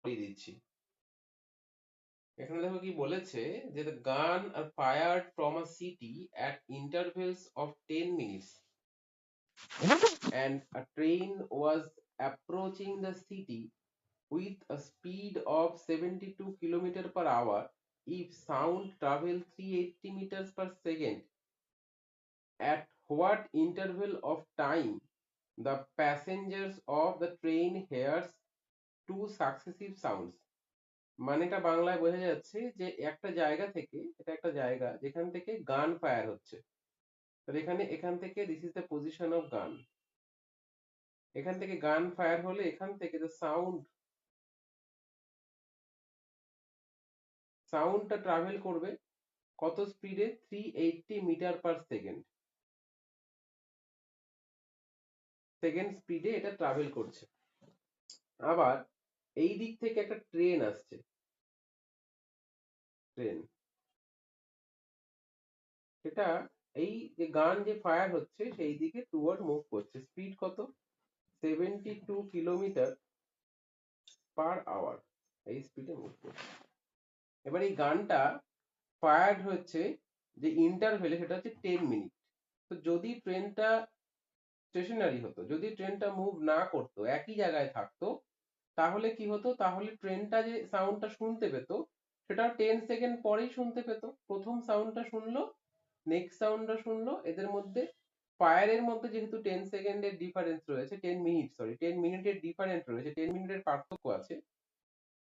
দিচ্ছি। এখানে দেখো কি বলেছে যে the gun are fired from a city at intervals of 10 minutes and a train was approaching the city with a speed of 72 km per hour if sound travel 380 meters per second. At what interval of time the passengers of the train hears two successive sounds? মানেটা বাংলায় বোঝা যাচ্ছে যে একটা জায়গা থেকে, এটা একটা জায়গা যেখান থেকে গান ফায়ার হচ্ছে। তো এখান থেকে this is the position of গান। এখান থেকে গান ফায়ার হলে এখান থেকে দ্য সাউন্ডটা ট্রাভেল করবে কত স্পিডে? 380 মিটার পার সেকেন্ড স্পিডে এটা ট্রাভেল করছে। আবার এই দিক থেকে একটা ট্রেন আসছে, ট্রেন, সেটা এই যে গান যে ফায়ার হচ্ছে সেই দিকে টুয়ার্ড মুভ করছে। স্পিড কত? 72 কিলোমিটার পার আওয়ার, এই স্পিডে মুভ করছে। এবার এই গানটা ফায়ার হচ্ছে যে ইন্টারভেলে, সেটা হচ্ছে 10 মিনিট। তো যদি ট্রেনটা স্টেশনারি হতো, যদি ট্রেনটা মুভ না করতো, একই জায়গায় থাকতো, তাহলে কি হতো? তাহলে ট্রেনটা যে সাউন্ডটা শুনতে পেত সেটা 10 সেকেন্ড পরেই শুনতে পেত। প্রথম সাউন্ডটা শুনলো, নেক্সট সাউন্ডটা শুনলো, এদের মধ্যে ফায়ারের মধ্যে যেহেতু 10 সেকেন্ডের ডিফারেন্স রয়েছে, 10 মিনিটের ডিফারেন্স রয়েছে, 10 মিনিটের পার্থক্য আছে,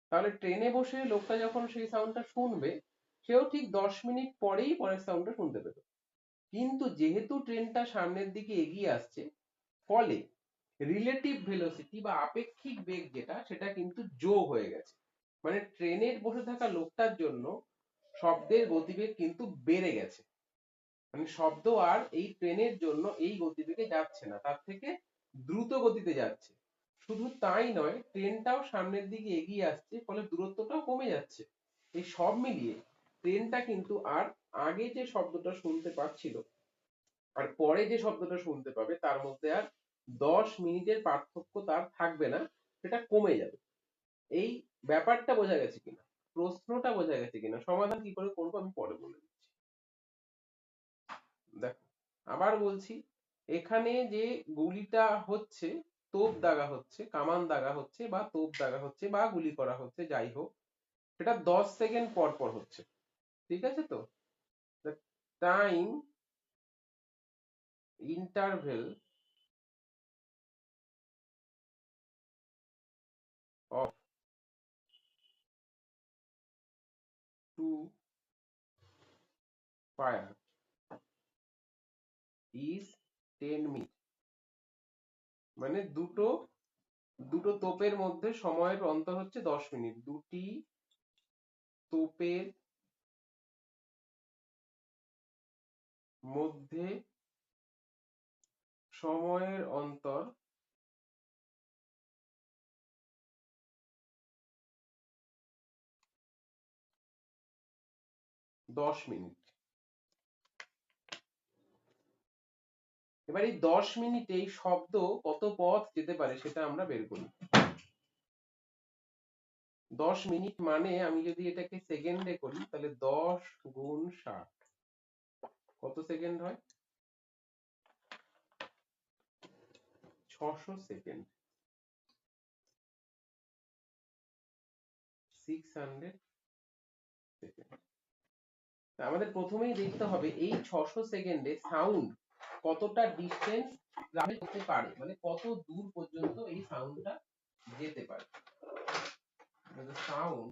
তাহলে ট্রেনে বসে লোকটা যখন সেই সাউন্ডটা শুনবে সেও ঠিক 10 মিনিট পরেই পরের সাউন্ডটা শুনতে পেত। কিন্তু যেহেতু ট্রেনটা সামনের দিকে এগিয়ে আসছে, ফলে রিলেটিভ ভেলোসিটি বা আপেক্ষিক বেগ যেটা, সেটা কিন্তু যোগ হয়ে গেছে। মানে ট্রেনের বসে থাকা লোকটার জন্য শব্দের গতিবেগ কিন্তু বেড়ে গেছে। মানে শব্দ আর এই ট্রেনের জন্য এই গতিবেগে যাচ্ছে না, তার থেকে দ্রুত গতিতে যাচ্ছে। শুধু তাই নয়, ট্রেনটাও সামনের দিকে এগিয়ে আসছে, ফলে দূরত্বটাও কমে যাচ্ছে। এই সব মিলিয়ে ট্রেনটা কিন্তু আর আগে যে শব্দটা শুনতে পাচ্ছিল আর পরে যে শব্দটা শুনতে পাবে তার মধ্যে আর 10 মিনিটের পার্থক্য তার থাকবে না, সেটা কমে যাবে। এই ব্যাপারটা বোঝা গেছে কিনা, প্রশ্নটা বোঝা গেছে কিনা, সমাধান কি করে করবো আমি পরে বলে দিচ্ছি। দেখো আবার বলছি, এখানে যে গুলিটা হচ্ছে, তোপ দাগা হচ্ছে, কামান দাগা হচ্ছে বা তোপ দাগা হচ্ছে বা গুলি করা হচ্ছে, যাই হোক, সেটা 10 সেকেন্ড পর পর হচ্ছে। ঠিক আছে? তো time interval of to fire is 10 minute. মানে দুটো দুটো তোপের মধ্যে সময়ের অন্তর হচ্ছে 10 মিনিট। দুটি তোপের মধ্যে সময়ের অন্তর 10 মিনিট। এবার এই 10 মিনিটে এই শব্দ কত পথ যেতে পারে সেটা আমরা বের করি। 10 মিনিট মানে আমি যদি এটাকে সেকেন্ডে করি তাহলে 10 গুণ 60 কত সেকেন্ড হয়? 600 সেকেন্ড। 600 সেকেন্ড। আমাদের প্রথমেই দেখতে হবে এই 600 সেকেন্ডে সাউন্ড কতটা ডিস্টেন্স ট্রাভেল করতে পারে, মানে কত দূর পর্যন্ত এই সাউন্ডটা যেতে পারে। সাউন্ড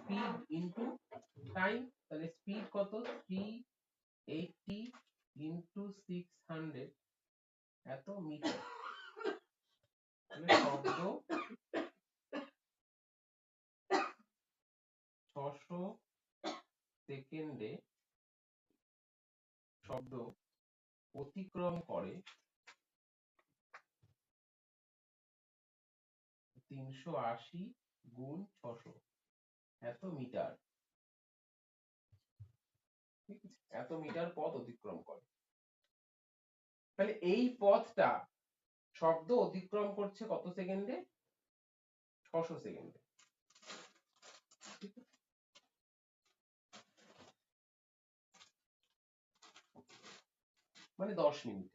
স্পিড ইনটু টাইম, তাহলে স্পিড কত? 380 ইনটু 600 এত মিটার। শব্দ 600 সেকেন্ডে শব্দ অতিক্রম করে 380 গুণ 600 এত মিটার, এত মিটার পথ অতিক্রম করে। তাহলে এই পথটা শব্দ অতিক্রম করছে কত সেকেন্ডে? 600 সেকেন্ডে। মানে 10 মিনিট।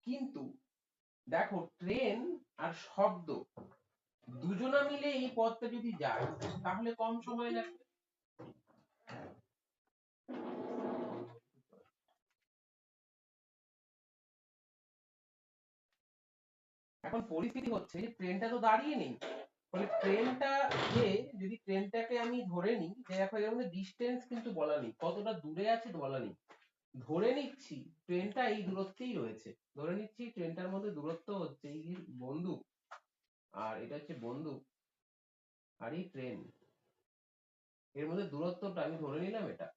কিন্তু দেখো ট্রেন আর শব্দ দুজনা মিলে এই পথটা যদি যায় তাহলে কম সময় লাগবে। এখন পরিস্থিতি হচ্ছে ট্রেনটা তো দাঁড়িয়ে নেই, ফলে ট্রেনটা যে যদি ট্রেনটাকে আমি ধরে নিই যে দেখো এর মধ্যে ডিস্টেন্স কিন্তু বলা নেই, কতটা দূরে আছে বলা নেই, ধরে নিচ্ছি ট্রেনটা এই দূরত্বেই রয়েছে, ধরে নিচ্ছি ট্রেনটার মধ্যে দূরত্ব হচ্ছে এই বন্দুক আর এটা হচ্ছে বন্দুক আর এই ট্রেন, এর মধ্যে দূরত্বটা আমি ধরে নিলাম এটা।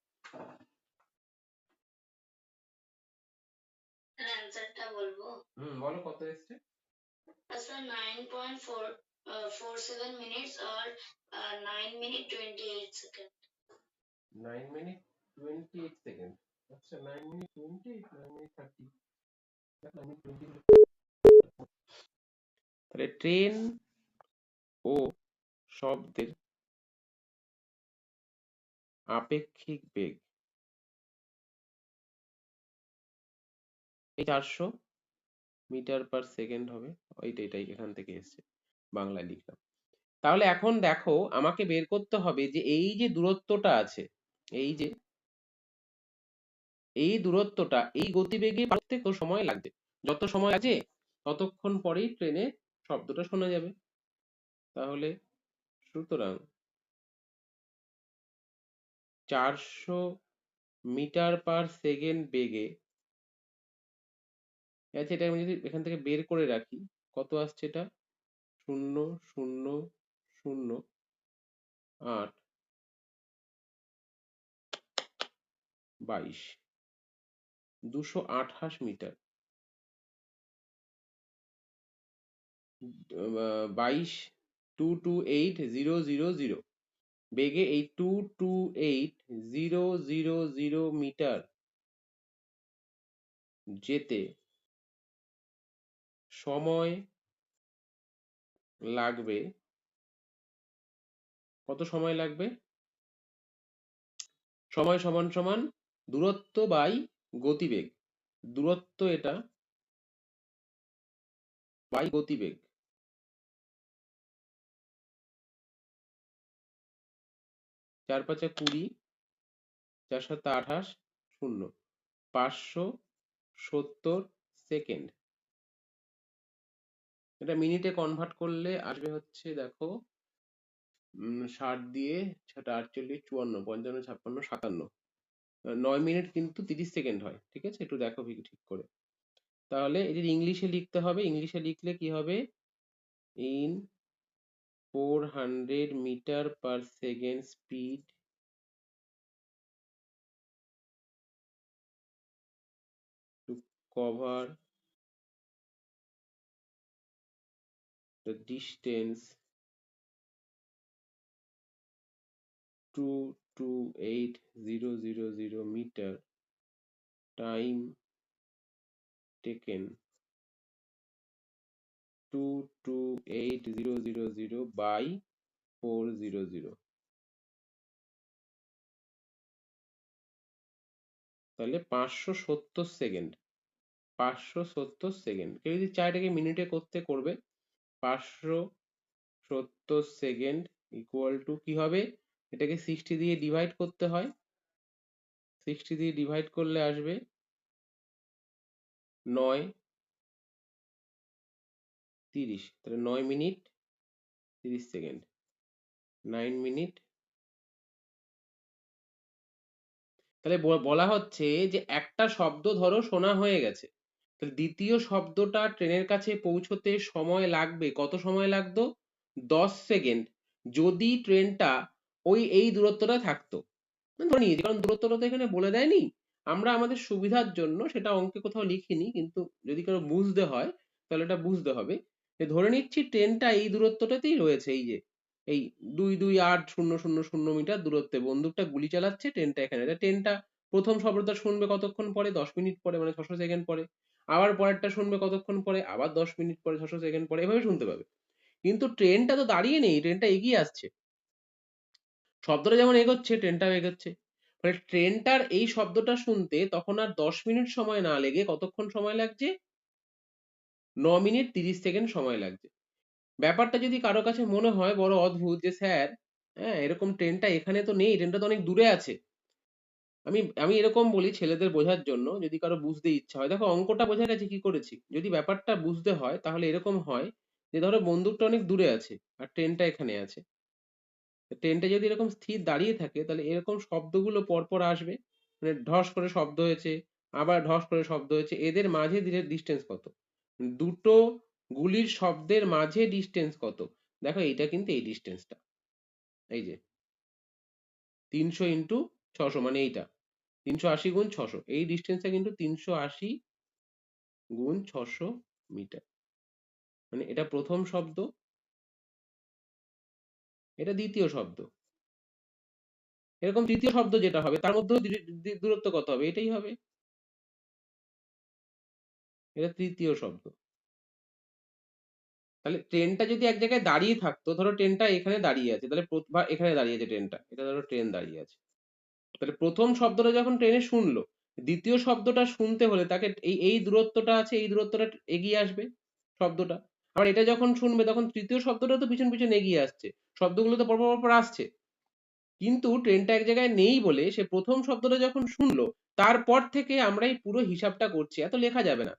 অ্যানসারটা বলবো? বলো কত এসছে? আচ্ছা 9.47 minutes or 9 minute 28 second. 9 minute 28 second. আচ্ছা 9 মিনিট 28, 9 মিনিট 30, 9 মিনিট 20। তাহলে ট্রেন ও শব্দের আপেক্ষিক বেগ এই 400 মিটার পার সেকেন্ড হবে। এটাই এখান থেকে এসছে, বাংলায় লিখলাম। তাহলে এখন দেখো আমাকে বের করতে হবে যে এই যে দূরত্বটা আছে, এই যে এই দূরত্বটা এই গতিবেগে পারতে কত সময় লাগবে, যত সময় আছে ততক্ষণ পরেই ট্রেনের শব্দটা শোনা যাবে। তাহলে সুতরাং 400 মিটার পার সেকেন্ড বেগে, আচ্ছা এটা আমি যদি এখান থেকে বের করে রাখি কত আসছে, এটা 0.008 22 228 মিটার, 22,228,000 বেগে এই 228,000 মিটার যেতে সময় লাগবে, কত সময় লাগবে? সময় সমান সমান দূরত্ব বাই গতিবেগ, দূরত্ব এটা বাই গতিবেগ, 4 5 20, 4 7 28, 0, 570 সেকেন্ড। এটা মিনিটে কনভার্ট করলে আসবে হচ্ছে দেখো 60 দিয়ে 48, 54, 55, 56, 57, 9 মিনিট কিন্তু 30 সেকেন্ড হয়। ঠিক আছে, একটু দেখো ঠিক করে। তাহলে এদের ইংলিশে লিখতে হবে, ইংলিশে লিখলে কি হবে, in 400 metre per second speed to cover the distance 228,000 meter, time taken 228,000 by 400, তাহলে 570 সেকেন্ড, 570 সেকেন্ড। কেউ যদি চায় এটাকে মিনিটে করতে করবে, 570 সেকেন্ড ইকুয়াল টু কি হবে, এটাকে 60 দিয়ে ডিভাইড করতে হয়, 60 দিয়ে ডিভাইড করলে আসবে 9:30, তাহলে 9 মিনিট 30 সেকেন্ড, 9 মিনিট। তাহলে বলা হচ্ছে যে একটা শব্দ ধরো শোনা হয়ে গেছে, তাহলে দ্বিতীয় শব্দটা ট্রেনের কাছে পৌঁছতে সময় লাগবে, কত সময় লাগতো? 10 সেকেন্ড, যদি ট্রেনটা এই দূরত্বটা থাকতো। ধরে নিয়েছি, কারণ দূরত্বটা তো এখানে বলে দেয়নি, আমরা আমাদের সুবিধার জন্য সেটা অঙ্কে কোথাও লিখিনি, কিন্তু যদি কারো বুঝতে হয় তাহলে এটা বুঝতে হবে ধরে নিচ্ছি ট্রেনটা এই দূরত্বটাতেই রয়েছে, এই যে এই 228,000 মিটার দূরত্বে বন্দুকটা গুলি চালাচ্ছে, ট্রেনটা এখানে। ট্রেনটা প্রথম শব্দটা শুনবে কতক্ষণ পরে, 10 মিনিট পরে, মানে 600 সেকেন্ড পরে। আবার পরেরটা শুনবে কতক্ষণ পরে, আবার 10 মিনিট পরে, 600 সেকেন্ড পরে, এভাবে শুনতে পাবে। কিন্তু ট্রেনটা তো দাঁড়িয়ে নেই, ট্রেনটা এগিয়ে আসছে। শব্দটা যেমন এগোচ্ছে ট্রেনটাও এগোচ্ছে। মানে ট্রেনটার এই শব্দটা শুনতে তখন আর 10 মিনিট সময় না লেগে কতক্ষণ সময় লাগছে? 9 মিনিট 30 সেকেন্ড সময় লাগছে। ব্যাপারটা যদি কারো কাছে মনে হয় বড় অদ্ভুত যে স্যার, হ্যাঁ এরকম ট্রেনটা এখানে তো নেই, ট্রেনটা তো অনেক দূরে আছে। আমি আমি এরকম বলি ছেলেদের বোঝার জন্য, যদি কারো বুঝতে ইচ্ছা হয়। দেখো অঙ্কটা বোঝা গেছে কি করেছি। যদি ব্যাপারটা বুঝতে হয় তাহলে এরকম হয় যে ধরো বন্দুকটা অনেক দূরে আছে আর ট্রেনটা এখানে আছে। ট্রেনটা যদি এরকম স্থির দাঁড়িয়ে থাকে তাহলে এরকম শব্দগুলো পরপর আসবে। মানে ঢস করে শব্দ হয়েছে, আবার ঢস করে শব্দ হয়েছে, এদের মাঝে ডিস্টেন্স কত? দুটো গুলির শব্দের মাঝে ডিস্টেন্স কত? দেখো এইটা কিন্তু এই ডিস্টেন্সটা, এই যে 300 ইন্টু 600, মানে এইটা 380 গুণ 600, এই ডিস্টেন্সটা কিন্তু 380 গুণ 600 মিটার। মানে এটা প্রথম শব্দ, এটা দ্বিতীয় শব্দ। এরকম তৃতীয় শব্দ যেটা হবে তার মধ্যেও দূরত্ব কত হবে? এটাই হবে, এটা তৃতীয় শব্দ। তাহলে ট্রেনটা যদি এক জায়গায় দাঁড়িয়ে থাকতো, ধরো ট্রেনটা এখানে দাঁড়িয়ে আছে, তাহলে বা এখানে দাঁড়িয়ে আছে ট্রেনটা, এটা ধরো ট্রেন দাঁড়িয়ে আছে। তাহলে প্রথম শব্দটা যখন ট্রেনে শুনলো, দ্বিতীয় শব্দটা শুনতে হলে তাকে এই এই দূরত্বটা আছে, এই দূরত্বটা এগিয়ে আসবে শব্দটা। আবার এটা যখন শুনবে তখন তৃতীয় শব্দটা তো পিছন পিছন এগিয়ে আসছে, শব্দগুলো তো পরপর পরপর আসছে। কিন্তু ট্রেনটা এক জায়গায় নেই বলে সে প্রথম শব্দটা যখন শুনলো, তারপর থেকে আমরা এই পুরো হিসাবটা করছি, এত লেখা যাবে না।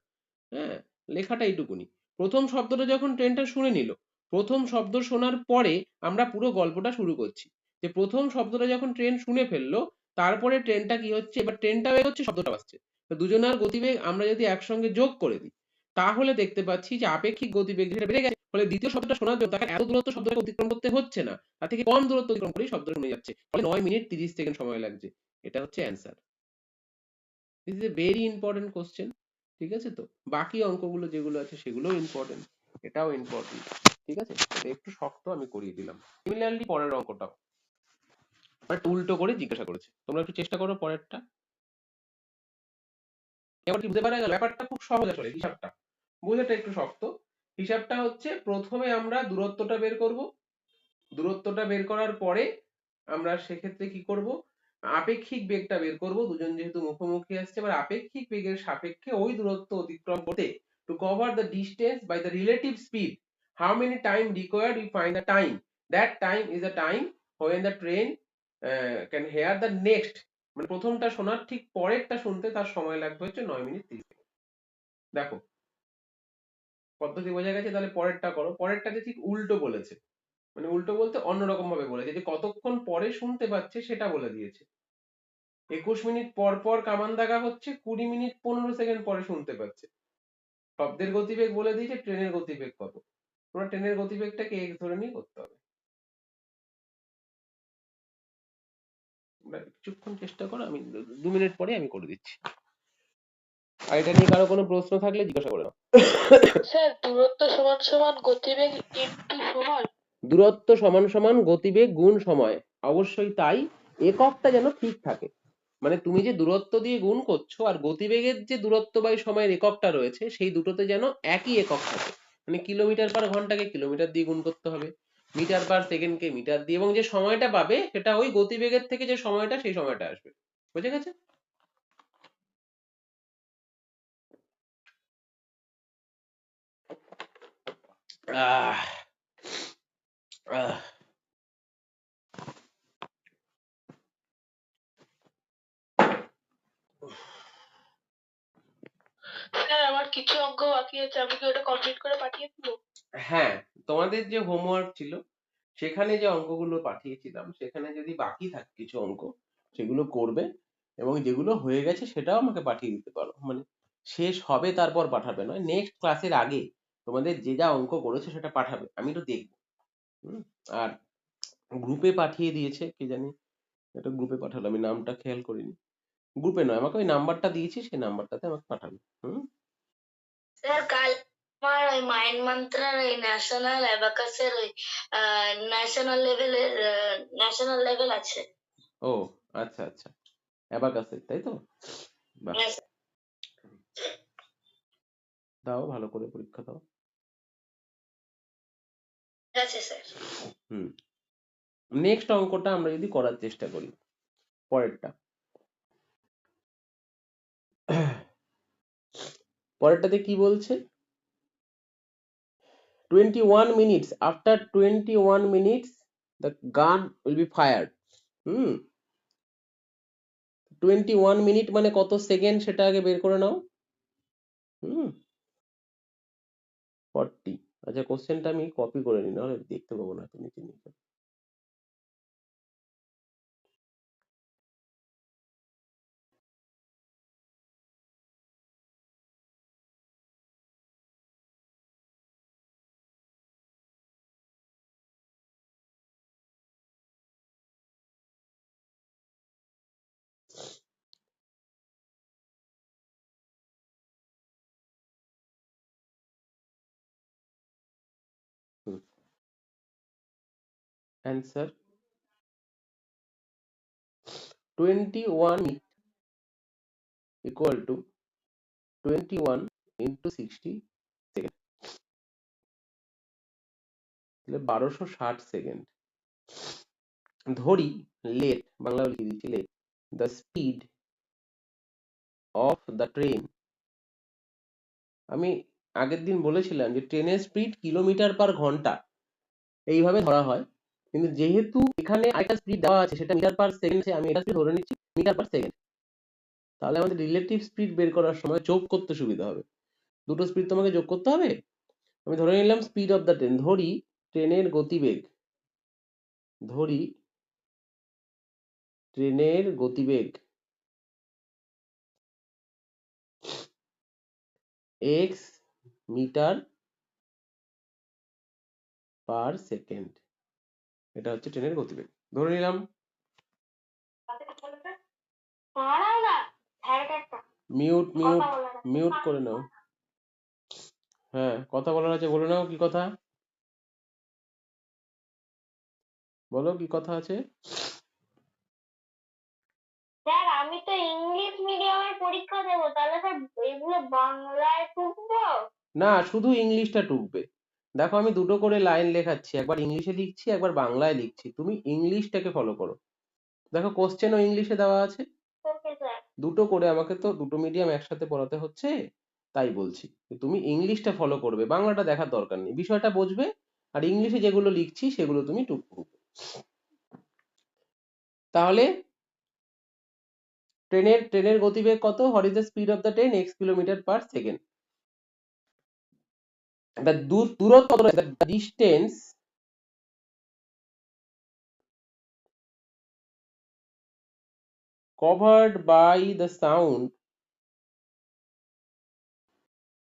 হ্যাঁ, লেখাটা এইটুকুনি। প্রথম শব্দটা যখন ট্রেনটা শুনে নিল, প্রথম শব্দ শোনার পরে আমরা পুরো গল্পটা শুরু করছি। যে প্রথম শব্দটা যখন ট্রেন শুনে ফেললো, তারপরে ট্রেনটা কি হচ্ছে, এবার ট্রেনটাও এগোচ্ছে, শব্দটাও আসছে। তো দুজনের গতিবেগ আমরা যদি একসঙ্গে যোগ করে দিই, তাহলে দেখতে পাচ্ছি যে আপেক্ষিক গতিবেগ যেটা বেড়ে গেছে, ফলে দ্বিতীয় শব্দটা শোনার জন্য তাকে এত দূরত্ব শব্দটাকে অতিক্রম করতে হচ্ছে না, তার থেকে কম দূরত্ব অতিক্রম করেই শব্দটা শুনে যাচ্ছে, ফলে 9 মিনিট 30 সেকেন্ড সময় লাগছে। এটা হচ্ছে answer. This is a very important question. ঠিক আছে? তো বাকি অঙ্কগুলো যেগুলো আছে সেগুলোও ইম্পর্টেন্ট, এটাও ইম্পর্টেন্ট। ঠিক আছে, এটা একটু শক্ত, আমি করিয়ে দিলাম। সিমিলারলি পরের অঙ্কটাও একটু উল্টো করে জিজ্ঞাসা করেছে, তোমরা একটু চেষ্টা করো পরেরটা। এবার কি বুঝতে পারা গেল? ব্যাপারটা খুব সহজ আসলে, হিসাবটা বোঝাটা একটু শক্ত। হিসাবটা হচ্ছে প্রথমে আমরা দূরত্বটা বের করব, দূরত্বটা বের করার পরে আমরা সেক্ষেত্রে কি করব, আপেক্ষিক বেগটা বের করব। দুজন যেহেতু মুখোমুখি আসছে, এবার আপেক্ষিক বেগের সাপেক্ষে ওই দূরত্ব অতিক্রম করতে, to cover the distance by the relative speed, how many time required, we find the time, that time is the time when the train can hear the next, মানে প্রথমটা শোনার ঠিক পরেরটা শুনতে তার সময় লাগবে হচ্ছে 9 মিনিট 30 সেকেন্ড। দেখো পদ্ধতি বোঝা গেছে, তাহলে পরেরটা করো। পরেরটাকে ঠিক উল্টো বলেছে, মানে উল্টো বলতে অন্যরকম ভাবে বলেছে, যে কতক্ষণ পরে শুনতে পাচ্ছে সেটা বলে দিয়েছে। 21 মিনিট পর পর কামান দাগা হচ্ছে, 20 মিনিট 15 সেকেন্ড পরে শুনতে পাচ্ছে। শব্দের গতিবেগ বলে দিয়েছে, ট্রেনের গতিবেগ কত, তোমরা ট্রেনের গতিবেগটাকে x ধরে নিয়ে করতে হবে। কিছুক্ষণ চেষ্টা করো, আমি 2 মিনিট পরে আমি করে দিচ্ছি। আর এটা নিয়ে কারো কোনো প্রশ্ন থাকলে জিজ্ঞাসা করে নাও। স্যার দূরত্ব সমান সমান গতিবেগ ইনটু সময়। দূরত্ব সমান সমান গতিবেগ গুণ সময়, অবশ্যই তাই। এককটা যেন ঠিক থাকে, মানে তুমি যে দূরত্ব দিয়ে গুণ করছো আর গতিবেগের যে দূরত্ব বাই সময়ের এককটা রয়েছে, সেই দুটোতে যেন একই একক থাকে। মানে কিলোমিটার পার ঘন্টাকে কিলোমিটার দিয়ে গুণ করতে হবে, মিটার পার সেকেন্ডকে মিটার দিয়ে, এবং যে সময়টা পাবে সেটা ওই গতিবেগের থেকে যে সময়টা, সেই সময়টা আসবে। বুঝে গেছে? আহ আহ স্যার আমার কিছু অঙ্ক বাকি আছে, আমি কি ওটা কমপ্লিট করে পাঠিয়ে দেবো? হ্যাঁ, তোমাদের যে হোমওয়ার্ক ছিল সেখানে যে অঙ্কগুলো পাঠিয়েছিলাম, সেখানে যদি বাকি থাকে কিছু অঙ্ক, সেগুলো করবে, এবং যেগুলো হয়ে গেছে সেটাও আমাকে পাঠিয়ে দিতে পারো। মানে শেষ হবে তারপর পাঠাবে নয়, নেক্সট ক্লাসের আগে তোমাদের যে যা অঙ্ক করেছে সেটা পাঠাবে, আমি তো দেখবো। হুম? আর গ্রুপে পাঠিয়ে দিয়েছে কে জানি, এটা গ্রুপে পাঠালো, আমি নামটা খেয়াল করিনি। গ্রুপে নয়, আমাকে ওই নাম্বারটা দিয়েছি, সেই নাম্বারটাতে আমাকে পাঠাবে। হুম? স্যার কাল আমার ওই মাইন্ড মন্ত্রার ওই ন্যাশনাল অ্যাবাকাসের ওই ন্যাশনাল লেভেল আছে। ও আচ্ছা আচ্ছা, অ্যাবাকাসের তাই তো? বাহ, হ্যাঁ স্যার। দাও ভালো করে পরীক্ষা দাও। ঠিক আছে স্যার। হুম, নেক্সট অঙ্কটা আমরা যদি করার চেষ্টা করি, পরেরটা। পরেরটাতে কি বলছে? 21 minutes, after 21 minutes the gun will be fired. Hmm, 21 minute মানে কত সেকেন্ড সেটা আগে বের করে নাও। হুম, 40। আচ্ছা, কোশ্চেনটা আমি কপি করে নিই, নাহলে দেখতে পাবো না, তুমি নিচে নিচে। Answer 21 equal to 21 into 60 second, তাহলে 1260 সেকেন্ড। ধরি লেট, বাংলা লিখে দিচ্ছি let, the speed of the train. আমি আগের দিন বলেছিলাম যে ট্রেনের স্পিড কিলোমিটার পার ঘন্টা এইভাবে ধরা হয়, কিন্তু যেহেতু এখানে একটা স্পিড দেওয়া আছে সেটা মিটার পার সেকেন্ড, আমি এটা ধরে নিচ্ছি মিটার পার সেকেন্ড। তাহলে আমাদের রিলেটিভ স্পিড বের করার সময় যোগ করতে সুবিধা হবে। দুটো স্পিড তোমাকে যোগ করতে হবে। আমি ধরে নিলাম স্পিড অফ দ্য ট্রেন, ধরি ট্রেনের গতিবেগ, ধরি ট্রেনের গতিবেগ x মিটার পার সেকেন্ড, এটা হচ্ছে ট্রেনের গতিবেগ ধরে নিলাম। মিউট মিউট মিউট করে নাও। হ্যাঁ, কথা বলার আছে, বলে নাও কি কথা, বলো কি কথা আছে। স্যার আমি তো ইংলিশ মিডিয়ামের পরীক্ষা দেব, তাহলে স্যার এগুলো বাংলায় টুকবো? না, শুধু ইংলিশটা টুকবে। দেখো আমি দুটো করে লাইন লেখাচ্ছি, একবার ইংলিশে লিখছি একবার বাংলায় লিখছি, তুমি ইংলিশটাকে ফলো করো। দেখো কোশ্চেনও ইংলিশে দেওয়া আছে, ওকে স্যার। দুটো করে, আমাকে তো দুটো মিডিয়াম একসাথে পড়াতে হচ্ছে, তাই বলছি তুমি ইংলিশটা ফলো করবে, বাংলাটা দেখার দরকার নেই, বিষয়টা বুঝবে। আর ইংলিশে যেগুলো লিখছি সেগুলো তুমি টুক করবে। তাহলে ট্রেনের গতিবেগ কত? What is the speed of the train? x kilometre per second. the দূরত্ব কত? the distance covered by the sound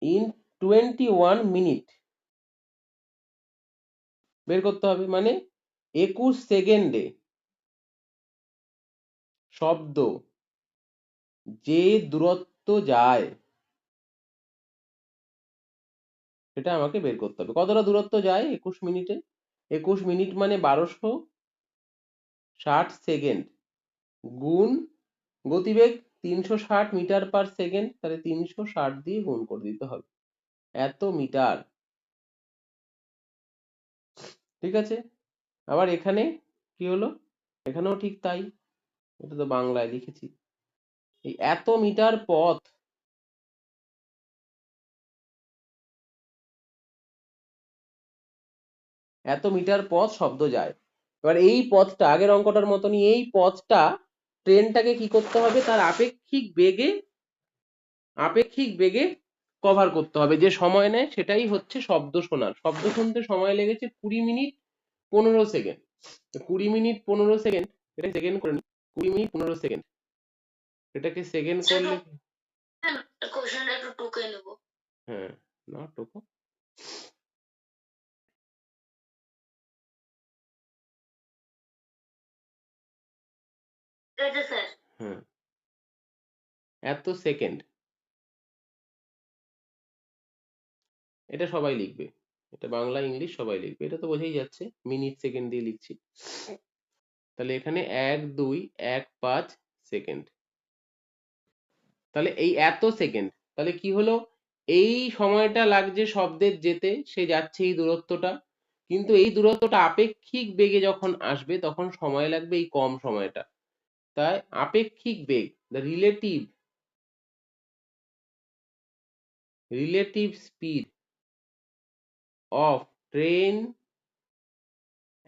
in 21 minute বের করতে হবে, মানে 21 সেকেন্ডে শব্দ যে দূরত্ব যায় সেটা আমাকে বের করতে হবে। কতটা দূরত্ব যায় 21 মিনিটে? 21 মিনিট মানে 1260 সেকেন্ড গুণ গতিবেগ 360 মিটার পার সেকেন্ড, তাহলে 360 দিয়ে গুণ করে দিতে হবে, এত মিটার। ঠিক আছে, আবার এখানে কি হলো? এখানেও ঠিক তাই, এটা তো বাংলায় লিখেছি। এই এত মিটার পথ, এত মিটার পথ শব্দ যায়। এবার এই পথটা আগের অঙ্কটার মতনই, এই পথটা ট্রেনটাকে কি করতে হবে? তার আপেক্ষিক বেগে কভার করতে হবে। যে সময় নেয় সেটাই হচ্ছে শব্দ শোনার। শব্দ শুনতে সময় লেগেছে 20 মিনিট 15 সেকেন্ড। 20 মিনিট 15 সেকেন্ড, এটা সেকেন্ড করে নি, 20 মিনিট 15 সেকেন্ড, এটাকে সেকেন্ড করলে কোশ্চেনটা একটু টুকে নেব। হ্যাঁ, না টোকো। ঠিক আছে স্যার। হ্যাঁ, এত সেকেন্ড এটা সবাই লিখবে, এটা বাংলা ইংলিশ সবাই লিখবে, এটা তো বোঝাই যাচ্ছে, মিনিট সেকেন্ড দিয়ে লিখছি। তাহলে এখানে 1 2 1 5 সেকেন্ড। তাহলে এই এত সেকেন্ড, তাহলে কি হলো, এই সময়টা লাগছে শব্দের যেতে, সে যাচ্ছে এই দূরত্বটা, কিন্তু এই দূরত্বটা আপেক্ষিক বেগে যখন আসবে তখন সময় লাগবে এই কম সময়টা। তাই আপেক্ষিক বেগ, the relative speed of train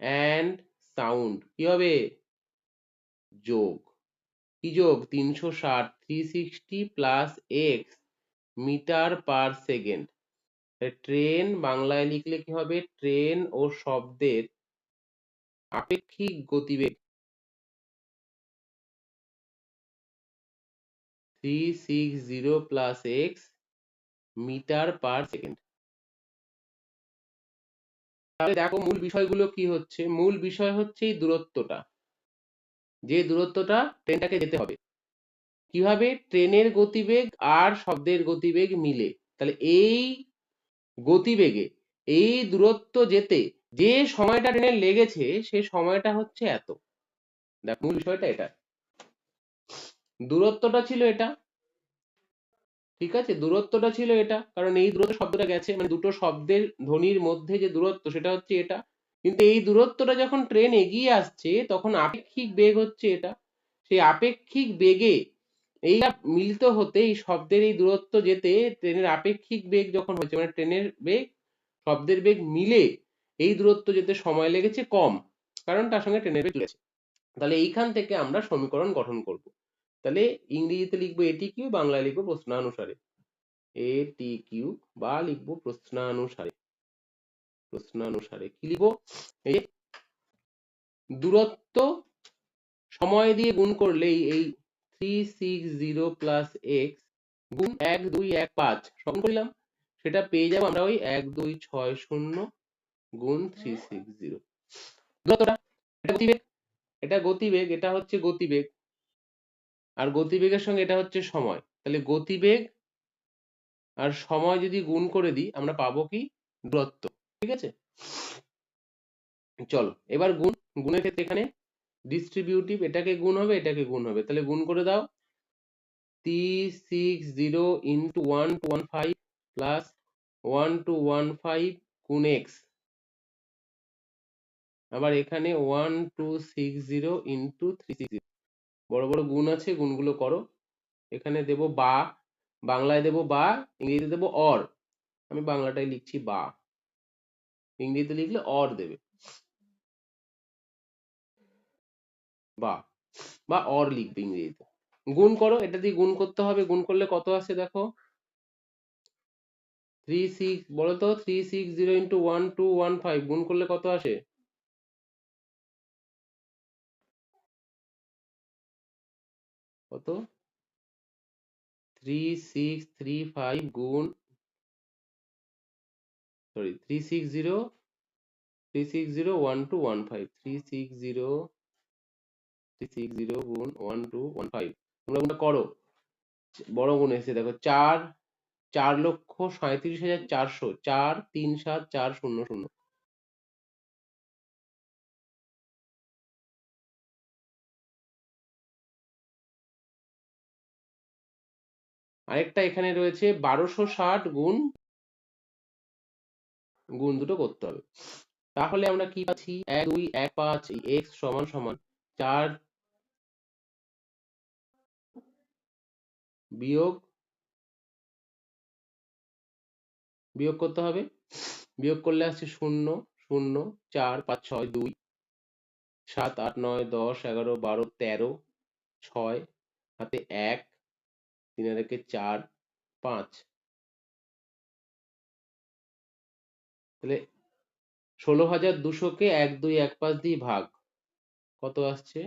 and sound কি হবে, যোগ, কি যোগ, 360 360 plus x metre per second. Train বাংলায় লিখলে কি হবে, ট্রেন ও শব্দের আপেক্ষিক গতিবেগ 360 plus x metre per second. তাহলে দেখো মূল বিষয়গুলো কি হচ্ছে, মূল বিষয় হচ্ছে এই দূরত্বটা, যে দূরত্বটা ট্রেনটাকে যেতে হবে, কিভাবে, ট্রেনের গতিবেগ আর শব্দের গতিবেগ মিলে। তাহলে এই গতিবেগে এই দূরত্ব যেতে যে সময়টা ট্রেনের লেগেছে সে সময়টা হচ্ছে এত। দেখ মূল বিষয়টা এটা, দূরত্বটা ছিল এটা, ঠিক আছে, দূরত্বটা ছিল এটা, কারণ এই দূরত্ব শব্দটা গেছে, মানে দুটো শব্দের ধ্বনির মধ্যে যে দূরত্ব সেটা হচ্ছে এটা, কিন্তু এই দূরত্বটা যখন ট্রেন এগিয়ে আসছে তখন আপেক্ষিক বেগ হচ্ছে এটা, সেই আপেক্ষিক বেগে এইটা মিলিত হতে, এই শব্দের এই দূরত্ব যেতে ট্রেনের আপেক্ষিক বেগ যখন হচ্ছে, মানে ট্রেনের বেগ শব্দের বেগ মিলে এই দূরত্ব যেতে সময় লেগেছে কম, কারণ তার সঙ্গে ট্রেনের বেগ চলেছে। তাহলে এইখান থেকে আমরা সমীকরণ গঠন করব। তাহলে ইংরেজিতে লিখবো এটি কিউ, বাংলায় লিখবো প্রশ্নানুসারে, এটি কিউ, বা লিখবো প্রশ্নানুসারে কি লিখবো, এই দূরত্ব সময় দিয়ে গুণ করলে এই 360 প্লাস এক্স গুণ 1 2 1 5 সমান করলাম, সেটা পেয়ে যাবো আমরা ওই 1 2 6 0 গুণ 360। দূরত্বটা, এটা গতিবেগ, এটা গতিবেগ, এটা হচ্ছে গতিবেগ, আর গতিবেগের সঙ্গে এটা হচ্ছে সময়, তাহলে গতিবেগ আর সময় যদি গুণ করে দিই আমরা পাবো কি, দূরত্ব, ঠিক আছে। চলো এবার গুণ, গুণের ক্ষেত্রে এখানে ডিস্ট্রিবিউটিভ, এটাকে গুণ হবে এটাকে গুণ হবে, তাহলে গুণ করে দাও, 360 ইন্টু 1215 প্লাস 1215 গুণ এক্স, আবার এখানে 1260 ইন্টু 360, বড় বড় গুণ আছে, গুণগুলো করো। এখানে দেব বা, বাংলায় দেব বা, ইংরেজিতে দেব অর, আমি বাংলাটাই লিখছি বা, ইংরেজিতে লিখলে অর দেবে, বা বা অর লিখবে ইংরেজিতে। গুণ করো, এটা দিয়ে গুণ করতে হবে, গুণ করলে কত আসে দেখো, 36, বলো তো 360 ইন্টু 1215 গুণ করলে কত আসে, কত, 3635 গুণ, সরি 360 1215, 360 গুণ 1215, তোমরা গুণটা করো, বড় গুণ এসে দেখো 4,37,400, 437,400। আরেকটা এখানে রয়েছে 1260 গুণ, গুণ দুটো করতে হবে, তাহলে আমরা কি পাচ্ছি, 1 2 1 5 x সমান সমান 4 বিয়োগ, বিয়োগ করতে হবে, বিয়োগ করলে আসছে 0 0 4 5 6 2 7 8 9 10 11 12 13 6 হাতে 1 3 আর 1 4 5, তাহলে 16,200 কে 1 2 1 5 দিয়ে ভাগ, কত আসছে,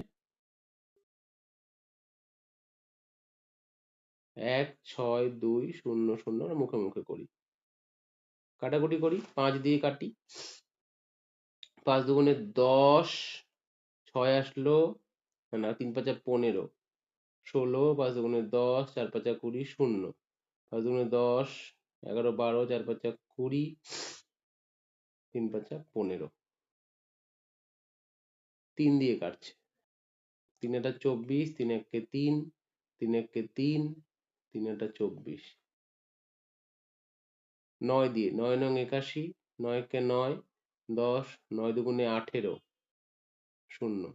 1 6 2 0 0, মুখে মুখে করি, কাটাকুটি করি, 5 দিয়ে কাটি, 5 দুগুণে 10, 6 আসলো, না 3 5 15, 16, 5 দুগুণে 10, 4 5 20, 0, 5 দুগুণে 10, 11, 12, 4 5 20, 3 5 15, 3 দিয়ে কাটছে, 3 এটা 24, 3 একে 3, 3 একে 3, 3 এটা 24, 9 দিয়ে, 9 নং 81, 9 একে 9, 10, 9 দুগুণে 18, 0,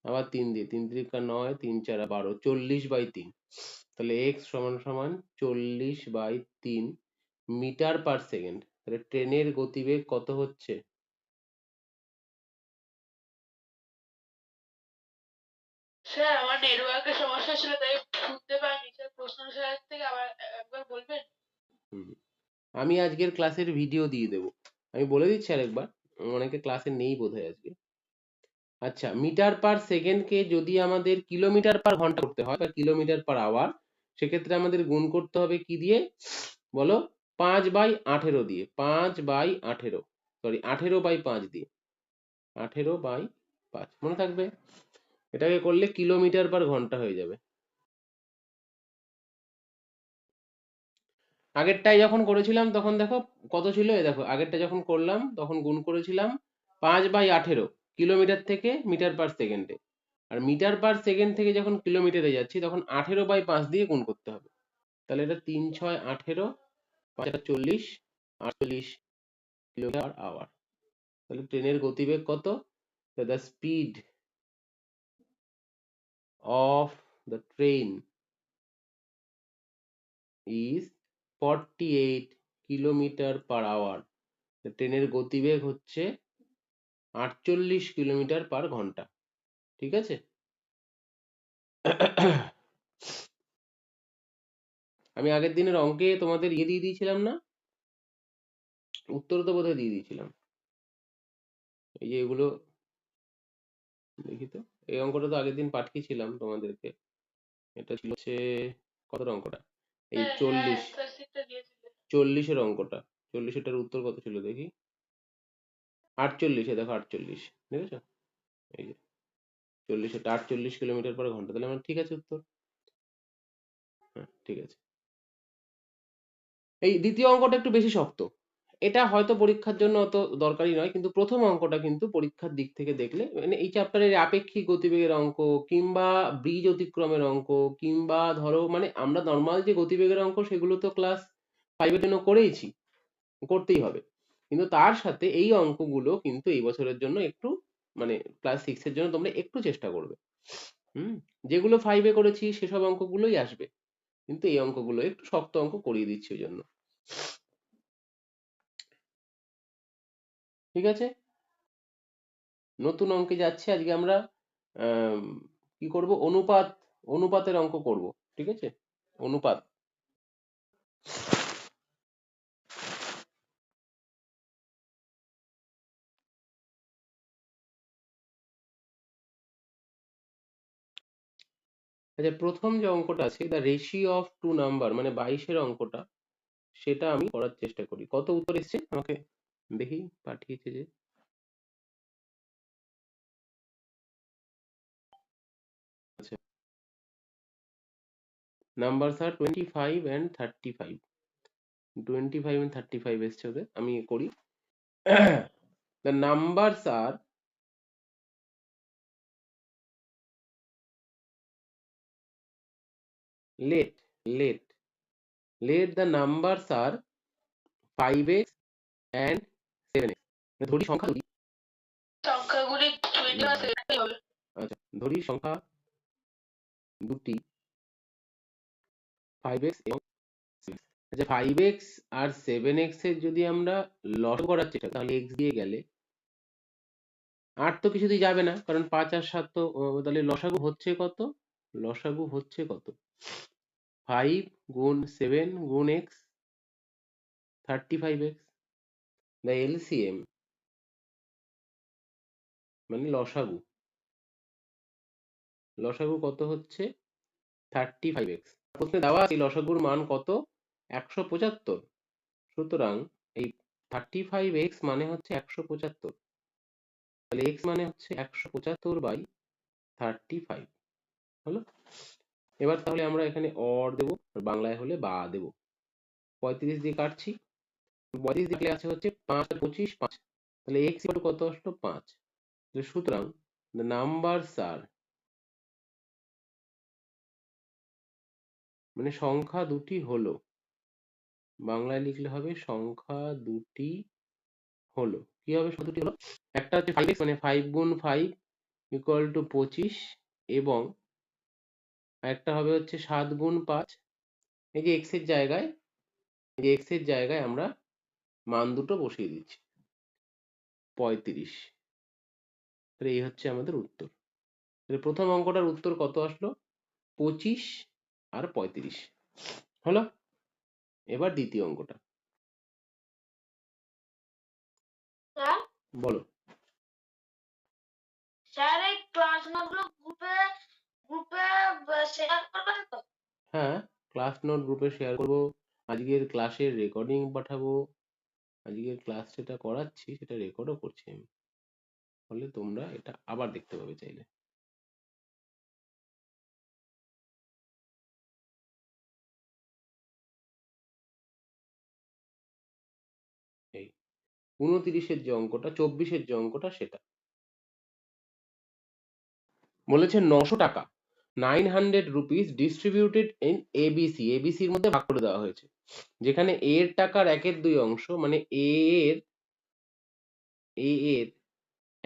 আবার 3 দিয়ে, 3 3 9, 3 4 12, 40/3, তাহলে x সমান সমান 40/3 মিটার পার সেকেন্ড। তাহলে ট্রেনের গতিবেগ কত হচ্ছে? স্যার আমার নেটওয়ার্কের সমস্যা ছিল তাই শুনতে পাইনি স্যার, প্রশ্ন স্যার থেকে আবার একবার বলবেন? আমি আজকের ক্লাসের ভিডিও দিয়ে দেবো, আমি বলে দিচ্ছি আরেকবার, অনেকে ক্লাসে নেই বোধহয় আজকে। আচ্ছা, মিটার পার সেকেন্ডকে যদি আমাদের কিলোমিটার পার ঘন্টা করতে হয় বা কিলোমিটার পার আওয়ার, সেক্ষেত্রে আমাদের গুণ করতে হবে কি দিয়ে বলো? 5/18 দিয়ে, 5/18, সরি 18/5 দিয়ে, 18/5 মনে থাকবে। এটাকে করলে কিলোমিটার পার ঘন্টা হয়ে যাবে। আগেরটাই যখন করেছিলাম তখন দেখো কত ছিল, এই দেখো আগেরটা যখন করলাম তখন গুণ করেছিলাম 5/18 কিলোমিটার থেকে মিটার পার সেকেন্ডে, আর মিটার পার সেকেন্ড থেকে যখন কিলোমিটারে যাচ্ছি তখন 18/5 দিয়ে গুণ করতে হবে। তাহলে এটা 3 6 18, 5 40, 48 কিলোমিটার পার আওয়ার। তাহলে ট্রেনের গতিবেগ কত? The speed of the train is 48 kilometre per hour. ট্রেনের গতিবেগ হচ্ছে 48 কিলোমিটার পার ঘন্টা। ঠিক আছে? আমি আগের দিনের অঙ্কে তোমাদের ইয়ে দিয়ে দিয়েছিলাম না, উত্তর তো বোধহয় দিয়ে দিয়েছিলাম। এই যে এগুলো দেখি তো, এই অঙ্কটা তো আগের দিন পাঠিয়েছিলাম তোমাদেরকে। এটা ছিল হচ্ছে কত অঙ্কটা? এই হ্যাঁ 40, স্যার সিটটা দিয়েছিলেন। 40-এর অঙ্কটা, 40-এটার উত্তর কত ছিল দেখি? 48, দেখো 48, দেখেছো? এই যে 40-এটা 48 কিলোমিটার পার ঘন্টা, তাহলে আমার ঠিক আছে উত্তর। হ্যাঁ ঠিক আছে। এই দ্বিতীয় অঙ্কটা একটু বেশি শক্ত, এটা হয়তো পরীক্ষার জন্য অত দরকারি নয়, কিন্তু প্রথম অঙ্কটা কিন্তু পরীক্ষার দিক থেকে দেখলে, মানে এই চ্যাপ্টারের আপেক্ষিক গতিবেগের অঙ্ক কিংবা ব্রিজ অতিক্রমের অঙ্ক কিংবা ধরো মানে আমরা নর্মাল যে গতিবেগের অঙ্ক সেগুলো তো ক্লাস 5-এর জন্য করেইছি, করতেই হবে, কিন্তু তার সাথে এই অঙ্কগুলো কিন্তু এই বছরের জন্য একটু মানে ক্লাস 6-এর জন্য তোমরা একটু চেষ্টা করবে। যেগুলো 5-এ করেছি সেসব অঙ্কগুলোই আসবে, কিন্তু এই অঙ্কগুলো একটু শক্ত অঙ্ক করিয়ে দিচ্ছি ওই জন্য। ঠিক আছে, নতুন অঙ্কে যাচ্ছে আজকে আমরা। কি করব? অনুপাতের অঙ্ক করব। ঠিক আছে, অনুপাত। আচ্ছা, প্রথম যে অঙ্কটা আছে the ratio of two number, মানে 22-এর অঙ্কটা, সেটা আমি করার চেষ্টা করি। কত উত্তর এসছে আমাকে দেখি, পাঠিয়েছে যে আচ্ছা, নাম্বারস আর 25 and 35, 25 and 35 এসছে ওদের, আমি করি। দ্য নাম্বারস আর let let let the numbers are 5x and 7x, ধরি সংখ্যা দুটি। সংখ্যাগুলি 21 সেকেন্ডই হবে। আচ্ছা, ধরি সংখ্যা দুটি 5x এবং 7x। আচ্ছা, 5x আর 7x এর যদি আমরা লসাগু করার চেষ্টা করি, তাহলে x দিয়ে গেলে 8 তো কিছুতেই যাবে না, কারণ 5 আর 7 তো তাহলে লসাগু হচ্ছে কত? লসাগু হচ্ছে কত? 5 গুণ 7 গুণ x, 35x। দ্য এলসিএম মানে লসাগু, লসাগু কত হচ্ছে? 35x। প্রশ্নে দেওয়া আছে লসাগুর মান কত? 175। সুতরাং এই 35x মানে হচ্ছে 175, তাহলে x মানে হচ্ছে 175/35 হলো। এবার তাহলে আমরা এখানে অর দেবো, আর বাংলায় হলে বা দেবো। 35 দিয়ে কাটছি, 35 দিয়ে আছে হচ্ছে 5 আর 25 5, তাহলে x ইকুয়াল টু কত আসলো 5। সুতরাং the numbers are, মানে সংখ্যা দুটি হলো, বাংলায় লিখলে হবে সংখ্যা দুটি হলো। কি হবে সংখ্যা দুটি হলো? একটা হচ্ছে 5x, মানে 5 গুণ 5 ইকুয়াল টু 25, এবং একটা হবে হচ্ছে 7 গুণ 5। এই যে x এর জায়গায়, এই যে x এর জায়গায় আমরা মান দুটো বসিয়ে দিচ্ছি 35। তাহলে এই হচ্ছে আমাদের উত্তর। তাহলে প্রথম অঙ্কটার উত্তর কত আসলো? 25 আর 35 হলো। এবার দ্বিতীয় অঙ্কটা স্যার বলো। স্যার এই ক্লাস নোটগুলো গ্রুপে গ্রুপে শেয়ার করবেন তো? হ্যাঁ, ক্লাস নোট গ্রুপে শেয়ার করবো, আজকের ক্লাসের রেকর্ডিং পাঠাবো, আজকের ক্লাস যেটা করাচ্ছি সেটা রেকর্ডও করছি আমি, ফলে তোমরা এটা আবার দেখতে পাবে চাইলে। এই 29-এর যে অঙ্কটা, 24-এর যে অঙ্কটা সেটা বলেছে 900 টাকা 900 রুপিস ডিস্ট্রিবিউটেড ইন এবিসি, এবিসির মধ্যে ভাগ করে দেওয়া হয়েছে, যেখানে এ এর টাকার 1/2 অংশ, মানে এ এর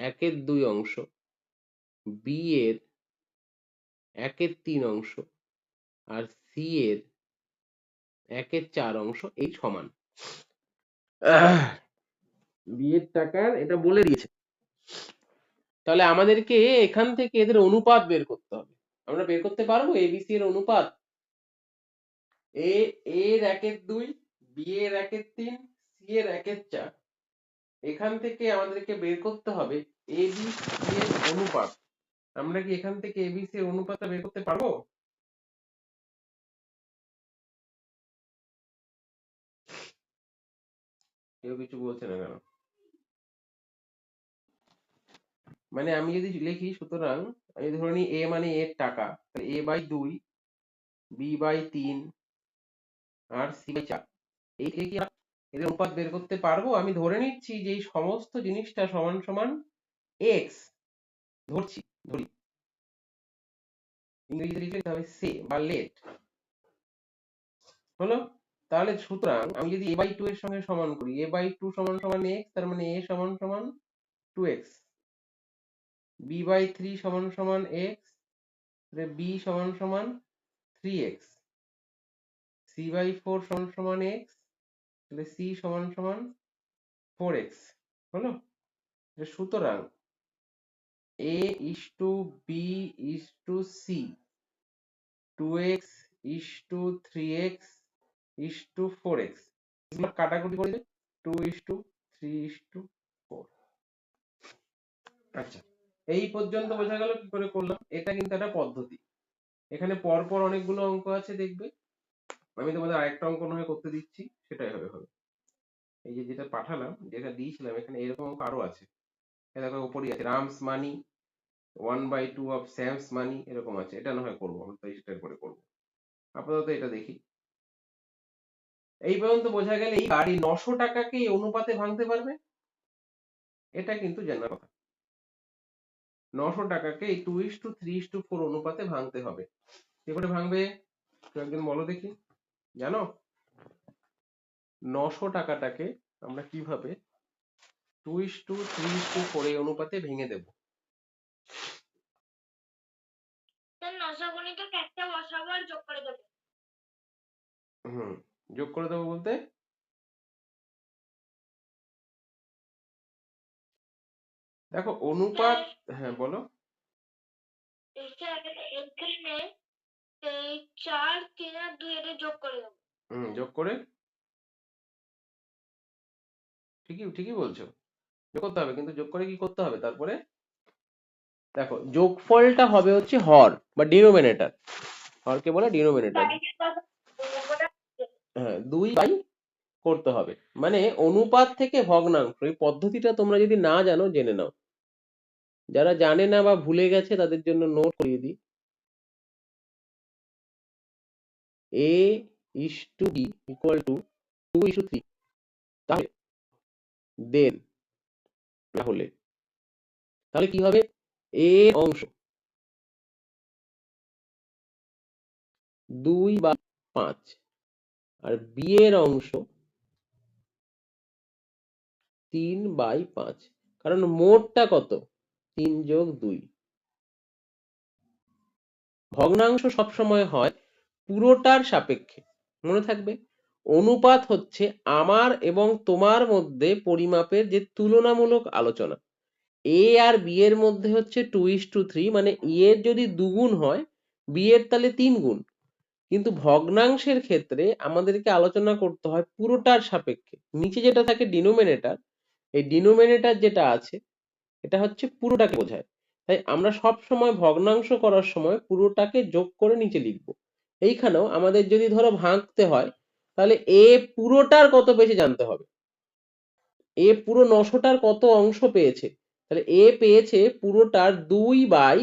1/2 অংশ, বি এর 1/3 অংশ, আর সি এর 1/4 অংশ এই সমান। বি এর টাকার এটা বলে দিয়েছে, তাহলে আমাদেরকে এখান থেকে এদের অনুপাত বের করতে হবে। আমরা বের করতে পারবো এবিসি এর অনুপাত? এ এর 1/2, বি এর 1/3, সি এর 1/4, এখান থেকে আমাদেরকে বের করতে হবে এবিসি এর অনুপাত। আমরা কি এখান থেকে এবিসি এর অনুপাতটা বের করতে পারবো? কেউ কিছু বলছে না কেন? মানে আমি যদি লিখি, সুতরাং আমি ধরে নিই এ মানে এর টাকা, তাহলে a/2, b/3 আর c/4, এই থেকে কি এদের অনুপাত বের করতে পারবো? আমি ধরে নিচ্ছি যে এই সমস্ত জিনিসটা সমান সমান x, ধরি ইংরেজিতে লিখলে হবে সে বা লেট, হলো। তাহলে সুতরাং আমি যদি a/2 এর সঙ্গে সমান করি, a/2 সমান সমান x, তার মানে a সমান সমান 2x, b/3 সমান সমান x, b সমান সমান 3x, c/4 সমান সমান x, তাহলে c সমান সমান 4x, হলো। সুতরাং a is to b is to c, 2x is to 3x is to 4x, এগুলো কাটাকুটি করে 2 is to 3 is to 4। আচ্ছা, এই পর্যন্ত বোঝা গেল কি করে করলাম? এটা কিন্তু একটা পদ্ধতি। এখানে পরপর অনেকগুলো অঙ্ক আছে দেখবে, আমি তোমাদের আরেকটা অঙ্ক নয় করতে দিচ্ছি, সেটাই হবে। এই যে যেটা পাঠালাম, যেটা দিয়েছিলাম, এখানে এরকম অঙ্ক আরো আছে। এই দেখো উপরেই আছে রামস মানি, 1/2 অফ স্যামস মানি, এরকম আছে। এটা না হয় করবো, আমি তাই সেটার করে করবো। আপাতত এটা দেখি। এই পর্যন্ত বোঝা গেলে এই গাড়ি 900 টাকাকে এই অনুপাতে ভাঙতে পারবে, এটা কিন্তু জানার কথা। 900 টাকাকে এই 2:3:4 অনুপাতে ভাঙতে হবে। কি করে ভাঙবে কেউ একজন বলো দেখি, জানো? 900 টাকাটাকে আমরা কিভাবে 2:3:4 এই অনুপাতে ভেঙে দেব? স্যার 900 গণিতক একটা বসাবো আর যোগ করে দেবো। যোগ করে দেবো বলতে দেখো অনুপাত, হ্যাঁ বলো। স্যার এখানে এই 4 3 আর 2 এটা যোগ করে দেবো। যোগ করে, ঠিকই বলছো, যোগ করতে হবে, কিন্তু যোগ করে কি করতে হবে তারপরে? দেখো যোগফলটা হবে হচ্ছে হর বা ডিনোমিনেটর, হরকে বলে ডিনোমিনেটর। হ্যাঁ, 2 করতে হবে, মানে অনুপাত থেকে ভগ্নাংশ। এই পদ্ধতিটা তোমরা যদি না জানো জেনে নাও, যারা জানে না বা ভুলে গেছে তাদের জন্য নোট করিয়ে দিই। a is to b equal to 2:3 তাহলে দেন তাহলে কি হবে, এ অংশ 2/5 আর বি এর অংশ 3/5, কারণ মোটটা কত 3 + 2। ভগ্নাংশ সবসময় হয় পুরোটার সাপেক্ষে, মনে থাকবে। অনুপাত হচ্ছে আমার এবং তোমার মধ্যে পরিমাপের যে তুলনামূলক আলোচনা। এ আর বি এর মধ্যে হচ্ছে 2:3, মানে এ এর যদি 2 গুণ হয় বি এর তাহলে 3 গুণ। কিন্তু ভগ্নাংশের ক্ষেত্রে আমাদেরকে আলোচনা করতে হয় পুরোটার সাপেক্ষে। নিচে যেটা থাকে ডিনোমিনেটর, এই ডিনোমিনেটর যেটা আছে এটা হচ্ছে পুরোটাকে বোঝায়। তাই আমরা সব সময় ভগ্নাংশ করার সময় পুরোটাকে যোগ করে নিচে লিখব। এইখানেও আমাদের যদি ধরো ভাঙতে হয় তাহলে এ পুরোটার কত পেয়েছে জানতে হবে। এ পুরো 900টার কত অংশ পেয়েছে, তাহলে এ পেয়েছে পুরোটার 2/,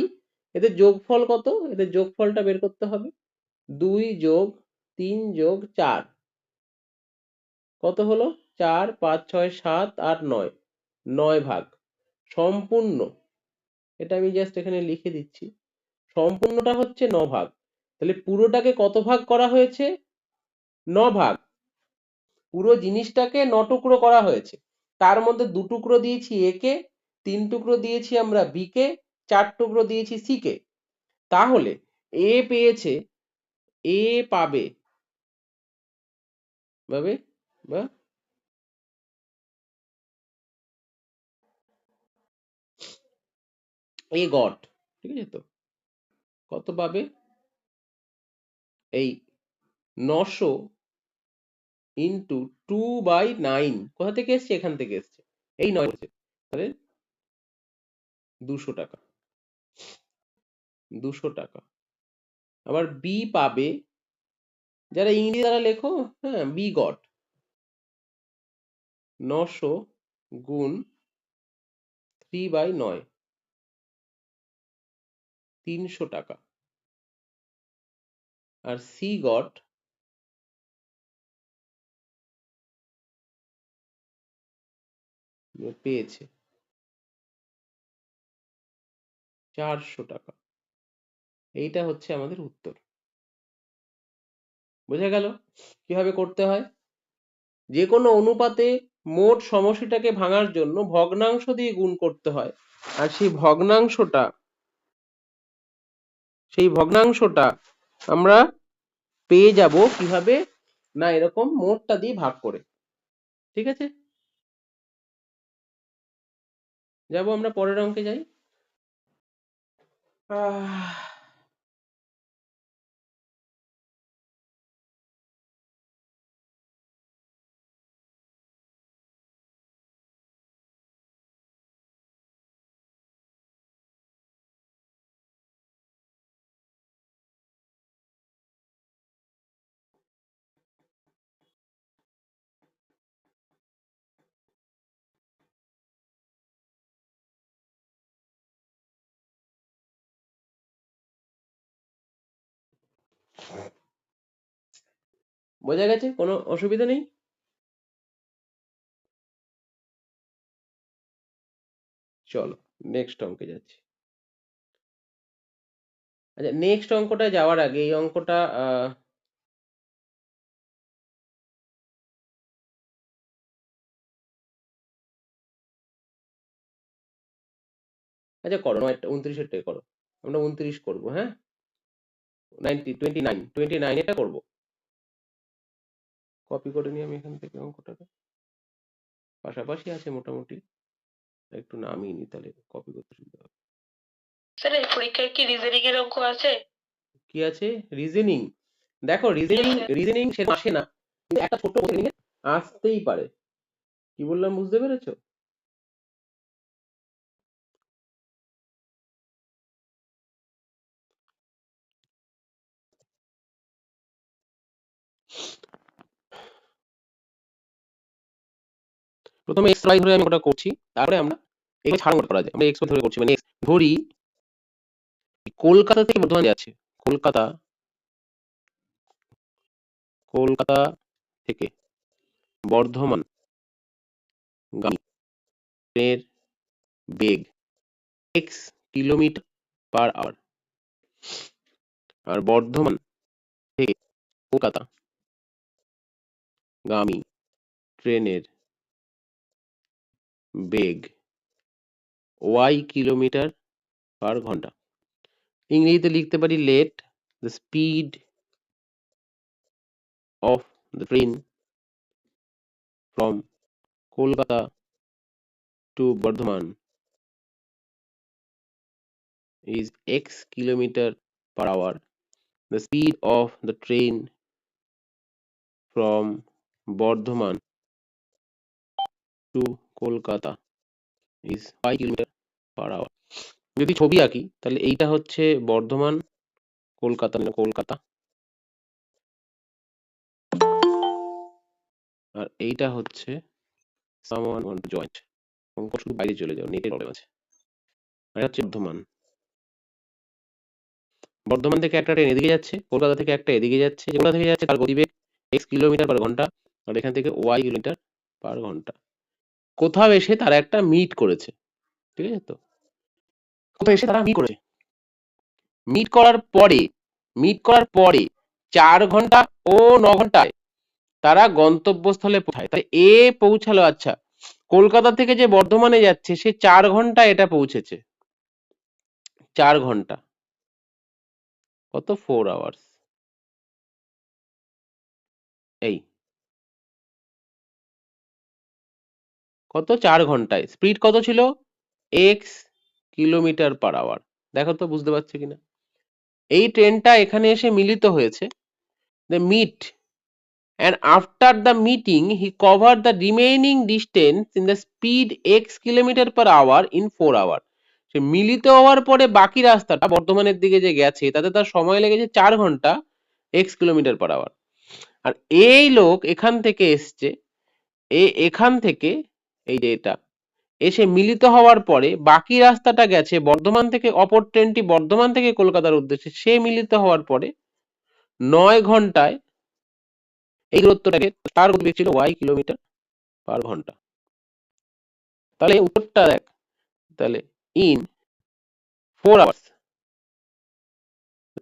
এদের যোগফল কত, এদের যোগফলটা বের করতে হবে। 2 + 3 + 4 কত হলো, 4, 5, 6, 7, 8, 9, 9 ভাগ সম্পূর্ণ। এটা আমি জাস্ট এখানে লিখে দিচ্ছি, সম্পূর্ণটা হচ্ছে 9 ভাগ। তাহলে পুরোটাকে কত ভাগ করা হয়েছে, 9 ভাগ। পুরো জিনিসটাকে 9 টুকরো করা হয়েছে, তার মধ্যে 2 টুকরো দিয়েছি এ কে, 3 টুকরো দিয়েছি আমরা বি কে, 4 টুকরো দিয়েছি সি কে। তাহলে এ পেয়েছে, এ পাবে ভাবে বা এ গট, ঠিক আছে তো, কত পাবে, এই 900 ইন্টু 2/9, কোথা থেকে এসছে, এখান থেকে এসছে, এই 9 হচ্ছে, তাহলে 200 টাকা। 200 টাকা। আবার বি পাবে, যারা ইংরেজি দ্বারা লেখো, হ্যাঁ, বি গট 900 গুণ 3/9, 300 টাকা। আর সি গট পেয়েছে 400 টাকা। এইটা হচ্ছে আমাদের উত্তর। বোঝা গেল কিভাবে করতে হয়। যে কোনো অনুপাতে মোট সমষ্টিটাকে ভাঙার জন্য ভগ্নাংশ দিয়ে গুণ করতে হয়, আর সেই ভগ্নাংশটা আমরা পেয়ে যাব কিভাবে, না এরকম মোটটা দিয়ে ভাগ করে। ঠিক আছে, যাবো আমরা পরের অঙ্কে যাই। বোঝা গেছে, কোনো অসুবিধা নেই। চলো নেক্সট অঙ্কে যাচ্ছি। আচ্ছা, নেক্সট অঙ্কটা যাওয়ার আগে এই অঙ্কটা আচ্ছা করো, 29-এরটাই করো, আমরা 29 করবো, হ্যাঁ, 29 এটা করবো। কপি করে নিই আমি এখান থেকে অঙ্কটাকে, পাশাপাশি আছে মোটামুটি, একটু নামিয়ে নিই তাহলে কপি করতে সুবিধা হবে। স্যার এই পরীক্ষায় কি রিজনিং এর অঙ্ক আছে? কি আছে, রিজনিং? দেখো রিজনিং সে আসে না, কিন্তু একটা ছোট্ট রিজনিং আসতেই পারে। কি বললাম বুঝতে পেরেছো? প্রথমে এক্স ওয়াই ধরে আমি ওটা করছি, তারপরে আমরা এগুলো ছাড়া করা যায়, আমরা এক্স ধরে করছি, মানে ধরি কলকাতা থেকে বর্ধমান যাচ্ছে, কলকাতা থেকে বর্ধমান গামী ট্রেনের বেগ x কিলোমিটার পার আওয়ার। আর বর্ধমান থেকে কলকাতা গামী ট্রেনের বেগ y কিলোমিটার পার ঘন্টা। ইংরেজিতে লিখতে পারি let the speed of the train from Kolkata to Bardhaman is x kilometer per hour. The speed of the train from Bardhaman to Kolkata is 5 kilometer per hour. যদি ছবি আঁকি তাহলে এইটা হচ্ছে বর্ধমান, কলকাতা মানে কলকাতা, আর এইটা হচ্ছে someone want to join, অঙ্ক শুধু বাইরে চলে যাও, নেটের প্রবলেম আছে। এটা হচ্ছে বর্ধমান। বর্ধমান থেকে একটা ট্রেন এদিকে যাচ্ছে, কলকাতা থেকে একটা এদিকে যাচ্ছে, কলকাতা থেকে যাচ্ছে তার গতিবেগ x কিলোমিটার পার ঘন্টা, আর এখান থেকে y কিলোমিটার পার ঘন্টা। কোথাও এসে তারা একটা মিট করেছে, ঠিক আছে তো? কোথাও এসে তারা মিট করেছে, মিট করার পরে 4 ঘন্টা ও 9 ঘন্টায় তারা গন্তব্যস্থলে পৌঁছায়। তাই এ পৌঁছালো, আচ্ছা কলকাতা থেকে যে বর্ধমানে যাচ্ছে সে 4 ঘন্টা এটা পৌঁছেছে, 4 ঘন্টা, কত 4 আওয়ার্স। এই কত 4 ঘন্টায়, স্পিড কত ছিল x কিলোমিটার পার আওয়ার। দেখো তো বুঝতে পারছো কিনা। এই ট্রেনটা এখানে এসে মিলিত হয়েছে, the meet, and after the meeting he covered the remaining distance in the speed x kilometer per hour in 4 hour. সে মিলিত হওয়ার পরে বাকি রাস্তাটা বর্ধমানের দিকে যে গেছে তাতে তার সময় লেগেছে 4 ঘন্টা x কিলোমিটার পার আওয়ার। আর এই লোক এখান থেকে এসছে, এখান থেকে এই যে এটা এসে মিলিত হওয়ার পরে বাকি রাস্তাটা গেছে বর্ধমান থেকে, অপর ট্রেনটি বর্ধমান থেকে কলকাতার উদ্দেশ্যে, সে মিলিত হওয়ার পরে 9 ঘন্টায় এই দূরত্বটাকে, তার গতিবেগ ছিল y কিলোমিটার পার ঘন্টা। তাহলে উত্তরটা দেখ, তাহলে ইন 4 আওয়ার্স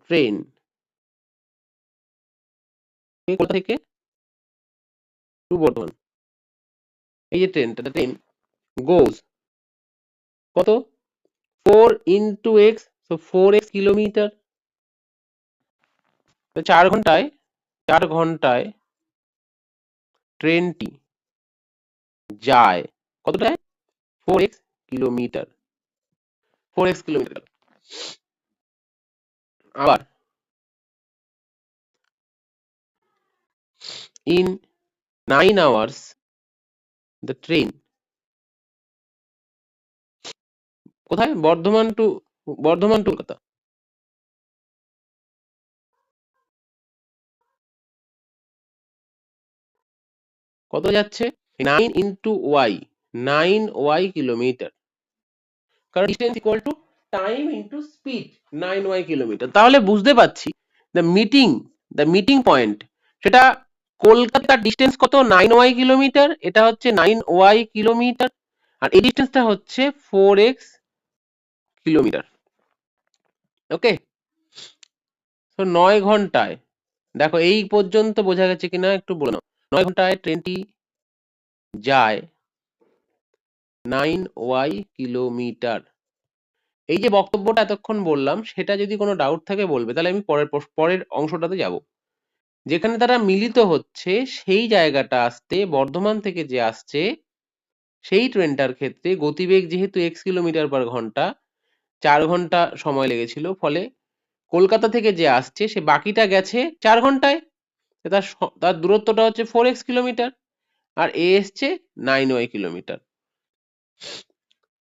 ট্রেন কলকাতা থেকে টু বর্ধমান, এই যে ট্রেন গোজ কত 4 into x, so 4x kilometre. 4 ঘন্টায় ট্রেনটি যায় কতটায় 4x কিলোমিটার, 4x কিলোমিটার। আবার in 9 hours the train কোথায় বর্ধমান টু কলকাতা, কত যাচ্ছে 9 into y, 9y কিলোমিটার, কারণ distance equal to time into speed, 9y kilometre. তাহলে বুঝতে পারছি দ্য মিটিং পয়েন্ট সেটা কলকাতার ডিসটেন্স কত 9y কিলোমিটার, এটা হচ্ছে 9y কিলোমিটার, আর এই ডিসটেন্সটা হচ্ছে 4x কিলোমিটার। ওকে, তো 9 ঘন্টায়, দেখো এই পর্যন্ত বোঝা গেছে কিনা একটু বলে নাও। 9 ঘন্টায় ট্রেনটি যায় 9y কিলোমিটার। এই যে বক্তব্যটা এতক্ষণ বললাম সেটা যদি কোনো ডাউট থাকে বলবে, তাহলে আমি পরের অংশটাতে যাব। যেখানে তারা মিলিত হচ্ছে সেই জায়গাটা আসতে বর্ধমান থেকে যে আসছে সেই ট্রেনটার ক্ষেত্রে গতিবেগ যেহেতু x কিলোমিটার পার ঘন্টা, 4 ঘন্টা সময় লেগেছিল, ফলে কলকাতা থেকে যে আসছে সে বাকিটা গেছে 4 ঘন্টায়, তার দূরত্বটা হচ্ছে 4x কিলোমিটার, আর এ এসছে 9y কিলোমিটার।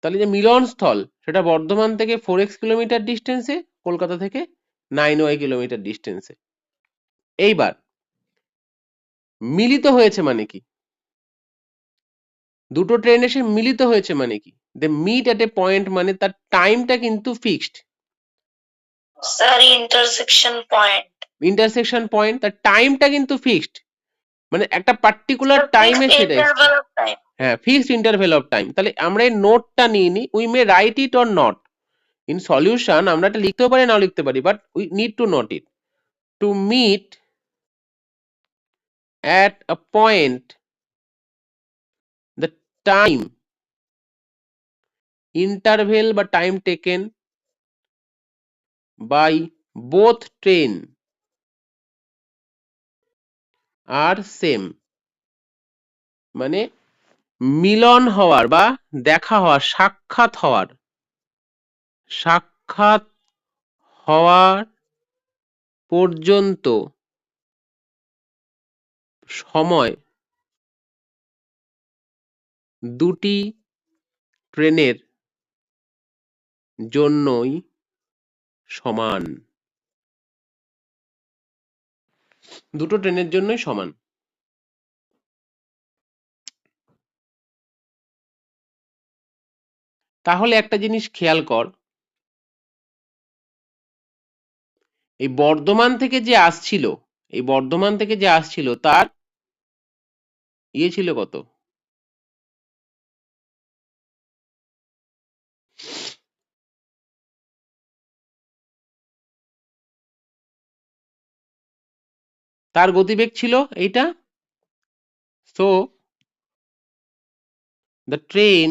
তাহলে যে মিলন স্থল সেটা বর্ধমান থেকে 4x কিলোমিটার ডিস্টেন্সে, কলকাতা থেকে 9y কিলোমিটার ডিস্টেন্সে। এইবার মিলিত হয়েছে মানে কি, দুটো ট্রেন এসে মিলিত হয়েছে মানে কি, they meet at A point মানে তার টাইমটা কিন্তু ফিক্সড। স্যার ইন্টারসেকশন পয়েন্ট, তার টাইমটা কিন্তু ফিক্সড, মানে একটা পার্টিকুলার টাইমে সেটা এসছে। Interval of time. হ্যাঁ, ফিক্সড ইন্টারভেল অফ টাইম। তাহলে আমরা এই নোটটা নিয়ে নিই, we may write it or not in solution. আমরা এটা লিখতেও পারি নাও লিখতে পারি, but we need to note it. To meet at a point the time interval বা time taken by both train are same, মানে মিলন হওয়ার বা দেখা হওয়ার, সাক্ষাৎ হওয়ার পর্যন্ত সময় দুটি ট্রেনের জন্যই সমান। দুটো ট্রেনের জন্যই সমান। তাহলে একটা জিনিস খেয়াল কর, এই বর্ধমান থেকে যে আসছিল তার ইয়ে ছিল কত? তার গতিবেগ ছিল এইটা। So the train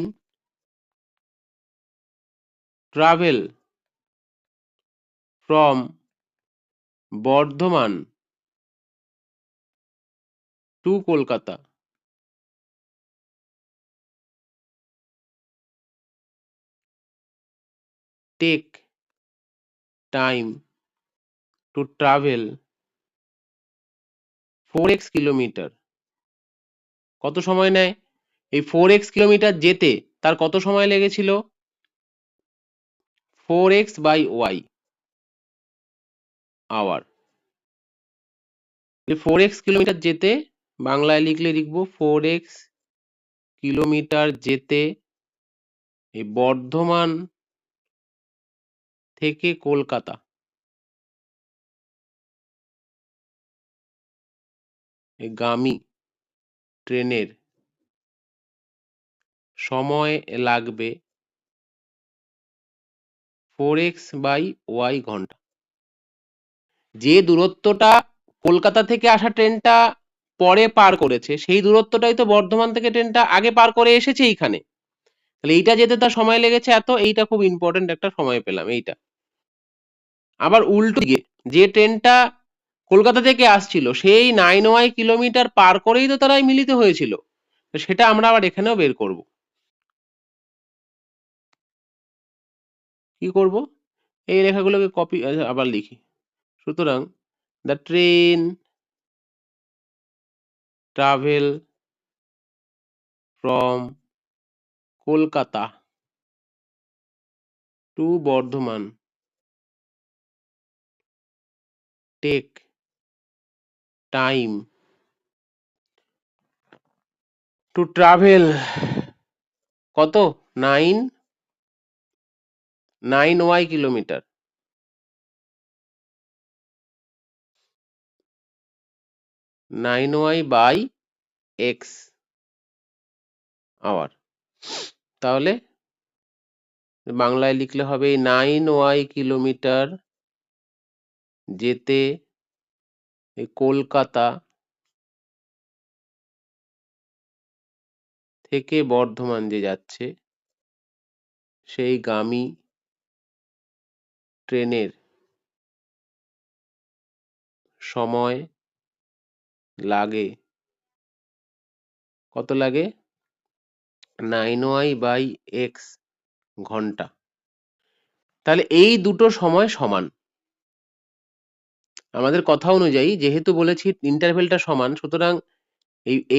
travel from Bardhaman to Kolkata take time to travel 4x kilometre. কত সময় নেয়? এই 4x কিলোমিটার যেতে তার কত সময় লেগেছিল? 4x by y hour. 4x kilometre যেতে বাংলায় লিখবো 4x কিলোমিটার যেতে এই বর্ধমান থেকে কলকাতা গামী ট্রেনের সময় লাগবে 4x by y ঘন্টা। যে দূরত্বটা কলকাতা থেকে আসা ট্রেনটা পরে পার করেছে, সেই দূরত্বটাই তো বর্ধমান থেকে ট্রেনটা আগে পার করে এসেছে এইখানে। তাহলে এইটা যেতে তার সময় লেগেছে এত। এইটা খুব ইম্পর্টেন্ট একটা সময় পেলাম এইটা। আবার উল্টো দিকে যে ট্রেনটা কলকাতা থেকে আসছিল সেই 9y কিলোমিটার পার করেই তো তারা মিলিত হয়েছিল। সেটা আমরা আবার এখানেও বের করব। কি করব? এই রেখাগুলোকে কপি আবার লিখি। সুতরাং the train travel from Kolkata to Bardhaman take time to travel কত? 9y kilometre. 9y by x hour. তাহলে বাংলায় লিখলে হবে 9y কিলোমিটার যেতে কলকাতা থেকে বর্ধমান যে যাচ্ছে সেই গামী ট্রেনের সময় লাগে কত? লাগে 9y by x ঘন্টা। তাহলে এই দুটো সময় সমান। আমাদের কথা অনুযায়ী যেহেতু বলেছি ইন্টারভেলটা সমান, সুতরাং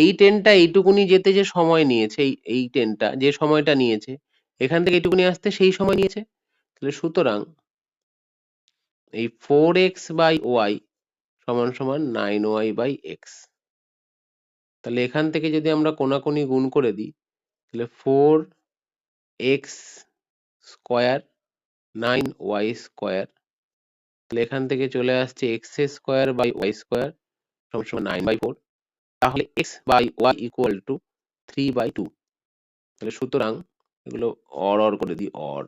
এই ট্রেনটা এইটুকুনি যেতে যে সময় নিয়েছে, এই ট্রেনটা যে সময়টা নিয়েছে এখান থেকে এইটুকুনি আসতে সেই সময় নিয়েছে। তাহলে সুতরাং এই 4x by y সমান সমান 9y by x। তাহলে এখান থেকে যদি আমরা কোনাকুনি গুণ করে দিই তাহলে 4x স্কোয়ার 9y স্কোয়ার, তাহলে এখান থেকে চলে আসছে x square by y square সমান সমান 9/4। তাহলে x by y equal to 3/2। তাহলে সুতরাং এগুলো অর করে দিই, or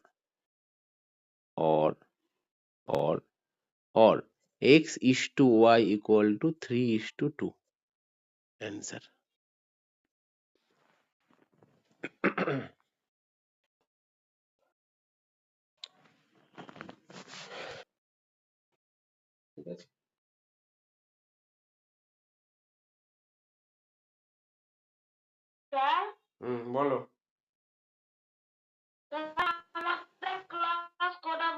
or or or x is to y equal to 3:2 answer. ঠিক আছে, স্যার বলো। আমাদের ক্লাস কটা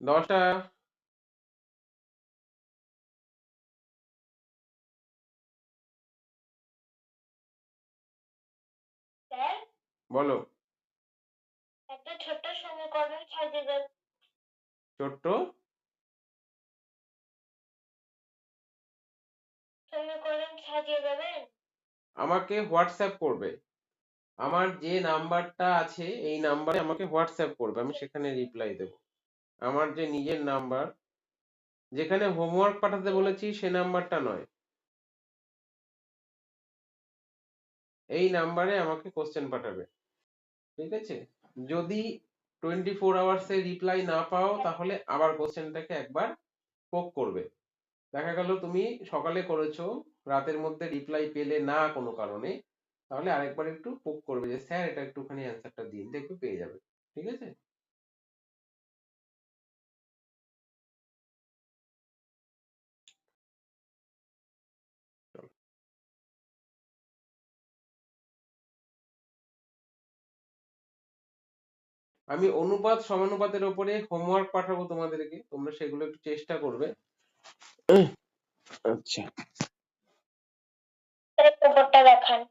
10টা। স্যার বলো। একটা ছোট্ট সমীকরণ সাজিয়ে দেন। ছোট্ট সমীকরণ সাজিয়ে দেবেন। আমাকে হোয়াটসঅ্যাপ করবে, আমার যে নাম্বারটা আছে এই নাম্বারে আমাকে হোয়াটসঅ্যাপ করবে, আমি সেখানে রিপ্লাই দেব। আমার যে নিজের নাম্বার, যেখানে হোমওয়ার্ক পাঠাতে বলেছি সে নাম্বারটা নয়, এই নাম্বারে আমাকে কোশ্চেন পাঠাবে। ঠিক আছে, যদি 24 আওয়ার্সে রিপ্লাই না পাও তাহলে আবার কোশ্চেনটাকে একবার পোক করবে। দেখা গেল তুমি সকালে করেছো, রাতের মধ্যে রিপ্লাই পেলে না কোনো কারণে, তাহলে আরেকবার একটু পোক করবে যে স্যার এটা একটুখানি অ্যান্সারটা দিন, দেখবে পেয়ে যাবে। ঠিক আছে, আমি অনুপাত সমানুপাতের উপরে হোমওয়ার্ক পাঠাবো তোমাদেরকে, তোমরা সেগুলো একটু চেষ্টা করবে। আচ্ছা, পেপারটা দেখান।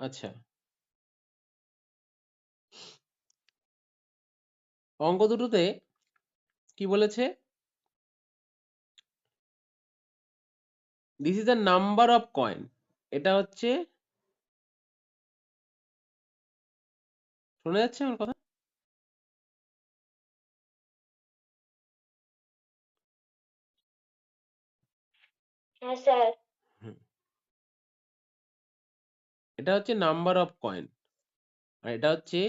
আচ্ছা, অঙ্ক দুটোতে কি বলেছে, this is the number of coin. এটা হচ্ছে, শোনা যাচ্ছে আমার কথা? হ্যাঁ স্যার। হুম। এটা হচ্ছে নাম্বার অফ কয়েন, আর এটা হচ্ছে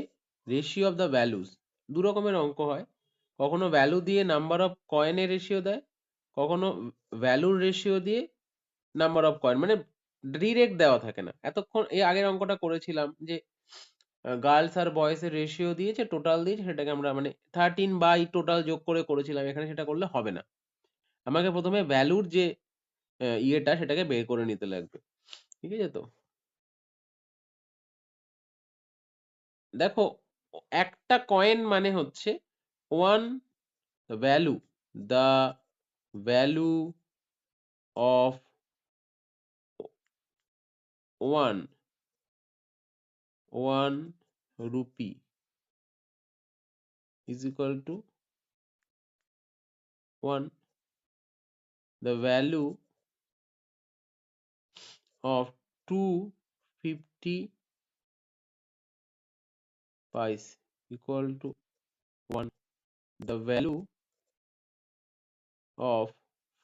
রেশিও অফ দ্য ভ্যালুস। দু রকমের অঙ্ক হয়, কখনো ভ্যালু দিয়ে নাম্বার অফ কয়েনের রেশিও দেয়, কখনো ভ্যালুর রেশিও দিয়ে নাম্বার অফ কয়েন, মানে ডিরেক্ট দেওয়া থাকে না। এতক্ষণ এই আগের অঙ্কটা করেছিলাম যে গার্লস আর বয়েজ এর রেশিও দিয়েছে, টোটাল দিয়েছে, সেটাকে আমরা মানে 13 বাই টোটাল যোগ করে করেছিলাম। এখানে সেটা করলে হবে না, আমাকে প্রথমে ভ্যালুর যে ইয়েটা সেটাকে বের করে নিতে লাগবে। ঠিক আছে তো, দেখো একটা কয়েন মানে হচ্ছে one value, the value of one one rupee is equal to 1 the value of 250 pice equal to 1, the value of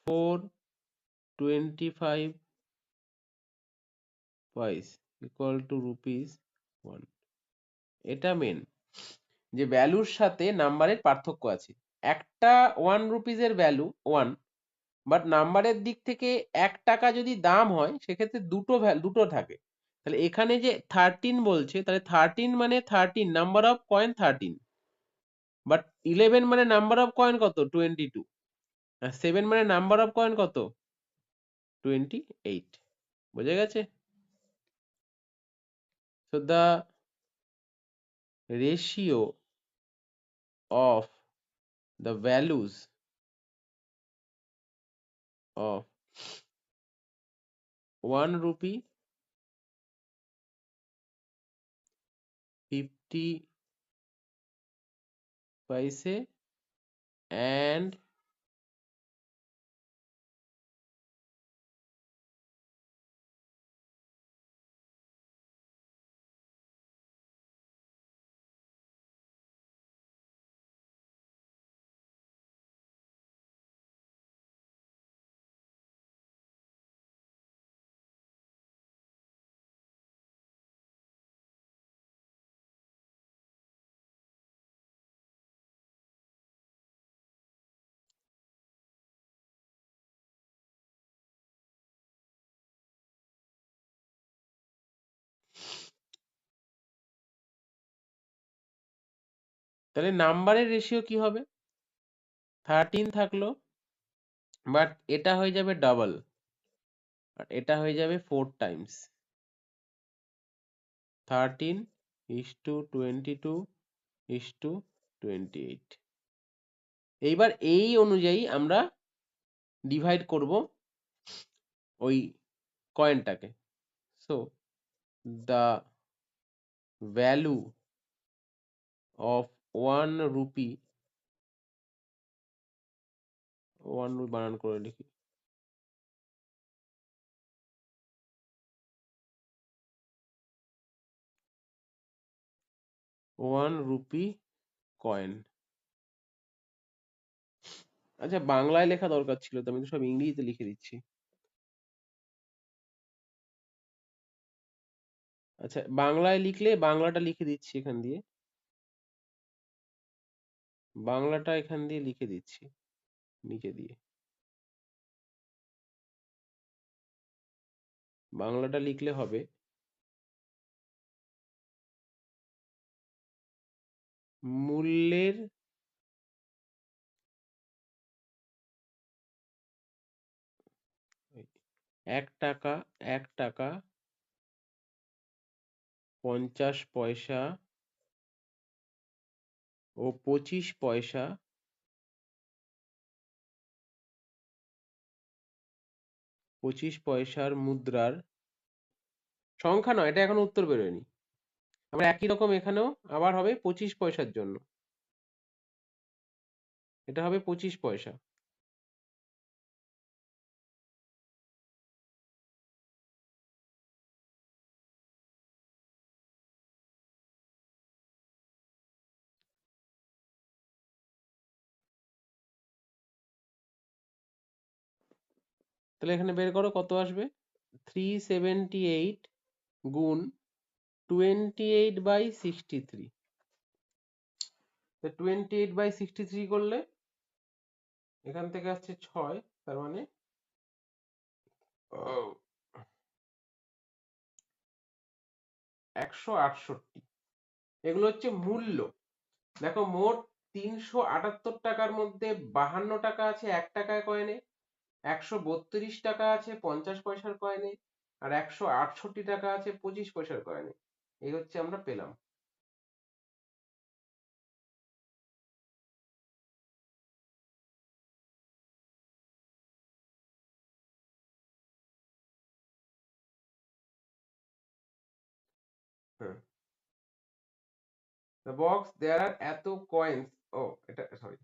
425 pice equal to rupees 1। এটা মেন যে ভ্যালুর সাথে নাম্বারের পার্থক্য আছে। একটা 1 রুপিজের ভ্যালু 1, বাট নাম্বারের দিক থেকে 1 টাকা যদি দাম হয় সেক্ষেত্রে দুটো থাকে। তাহলে এখানে যে 13 বলছে, তাহলে 13 মানে 13 নাম্বার অফ কয়েন 13, বাট 11 মানে নাম্বার অফ কয়েন কত 22, আর 7 মানে নাম্বার অফ কয়েন কত 28। বোঝা গেছে? So the ratio of the values of 1 rupee, 50 paise and তাহলে নাম্বারের রেশিও কি হবে? 13 থাকলো, বাট এটা হয়ে যাবে ডাবল, আর এটা হয়ে যাবে 4 Times. 13 is to 22 is to 28। এইবার এই অনুযায়ী আমরা ডিভাইড করব ওই কয়েনটাকে। So the value of 1 rupee, 1 বানান করে লিখি, 1 rupee কয়েন। আচ্ছা বাংলায় লেখা দরকার ছিল তো, আমি তো সব ইংরেজিতে লিখে দিচ্ছি। আচ্ছা বাংলায় লিখলে বাংলাটা লিখে দিচ্ছি এখান দিয়ে, বাংলাটা এখান দিয়ে লিখে দিচ্ছি নিচে দিয়ে। বাংলাটা লিখলে হবে মূল্যের এক টাকা 50 পয়সা ও 25 পয়সা 25 পয়সার মুদ্রার সংখ্যা নয়, এটা এখনো উত্তর বেরোয়নি। আবার একই রকম এখানেও আবার হবে 25 পয়সার জন্য, এটা হবে 25 পয়সা। তাহলে এখানে বের করো কত আসবে, 378 গুণ 28/63। 28/63 করলে এখান থেকে আসছে 6, তার মানে 168। এগুলো হচ্ছে মূল্য। দেখো মোট 378 টাকার মধ্যে 52 টাকা আছে 1 টাকায় কয়েনে, 132 টাকা আছে 50 পয়সার কয়েনে, আর 168 টাকা আছে 25 পয়সার কয়েনে। এই হচ্ছে আমরা পেলাম। হ্যাঁ, the box there are এত coins, ও এটা সরি,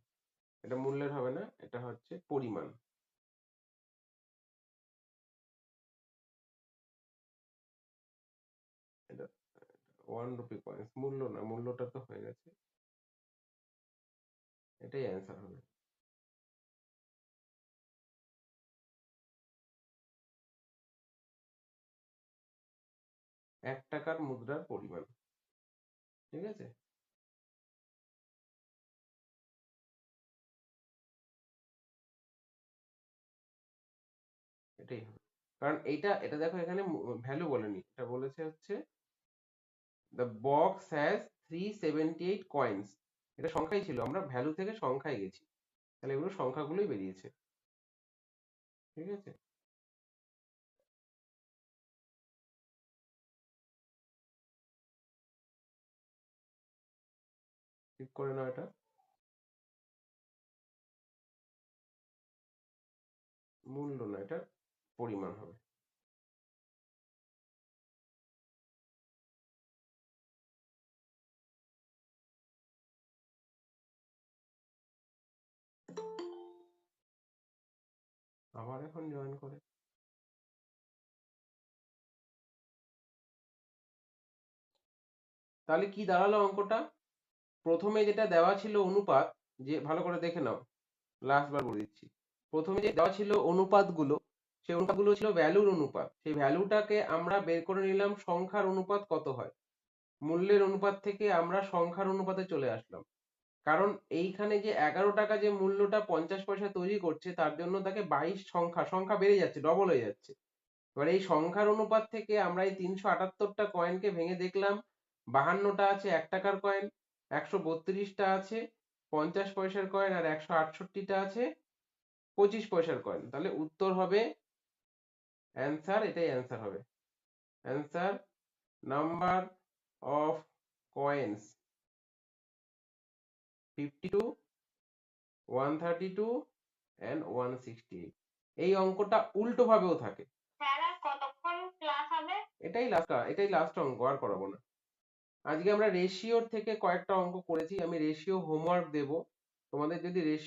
এটা মূল্যের হবে না, এটা হচ্ছে পরিমাণ। 1 রুপি কয়েন্স, মূল্য না, মূল্যটা তো হয়ে গেছে, এটাই অ্যান্সার হবে। ৳1 মুদ্রার পরিমাণ, ঠিক আছে। এটাই হবে, কারণ এটা দেখো এখানে ভ্যালু বলেনি, এটা বলেছে হচ্ছে দ্য বক্স হ্যাজ 378 কয়েন্স, এটা সংখ্যাই ছিল, আমরা ভ্যালু থেকে সংখ্যায় গেছি, তাহলে এগুলো সংখ্যাগুলোই বেরিয়েছে, ঠিক আছে। ঠিক করে নাও এটা, মূল্য না, এটা পরিমাণ হবে। আবার এখন জয়েন করে, তাহলে কি দাঁড়ালো অঙ্কটা? প্রথমে যেটা দেওয়া ছিল অনুপাত, যে ভালো করে দেখে নাও, লাস্ট বার বলে দিচ্ছি, প্রথমে যে দেওয়া ছিল অনুপাতগুলো, সেই অনুপাতগুলো ছিল ভ্যালুর অনুপাত, সেই ভ্যালুটাকে আমরা বের করে নিলাম সংখ্যার অনুপাত কত হয়, মূল্যের অনুপাত থেকে আমরা সংখ্যার অনুপাতে চলে আসলাম, কারণ এইখানে যে 11 টাকা যে মূল্যটা 50 পয়সা তৈরি করছে, তার জন্য তাকে 22 সংখ্যা সংখ্যা বেড়ে যাচ্ছে, ডবল হয়ে যাচ্ছে। এবার এই সংখ্যার অনুপাত থেকে আমরা এই 378টা কয়েনকে ভেঙে দেখলাম, 52টা আছে 1 টাকার কয়েন, 132টা আছে 50 পয়সার কয়েন, আর 168টা আছে 25 পয়সার কয়েন। তাহলে উত্তর হবে অ্যান্সার, এটাই অ্যান্সার হবে। Answer, number of coins 52, 132 and 168। এই অঙ্কটা উল্টো ভাবেও থাকে। স্যার আর কতক্ষণ ক্লাস হবে? এটাই লাস্ট অঙ্ক, আর করাবো না। আজকে আমরা রেশিওর থেকে কয়েকটা অঙ্ক করেছি, আমি রেশিও হোমওয়ার্ক দেব, তোমাদের যদি রেশিও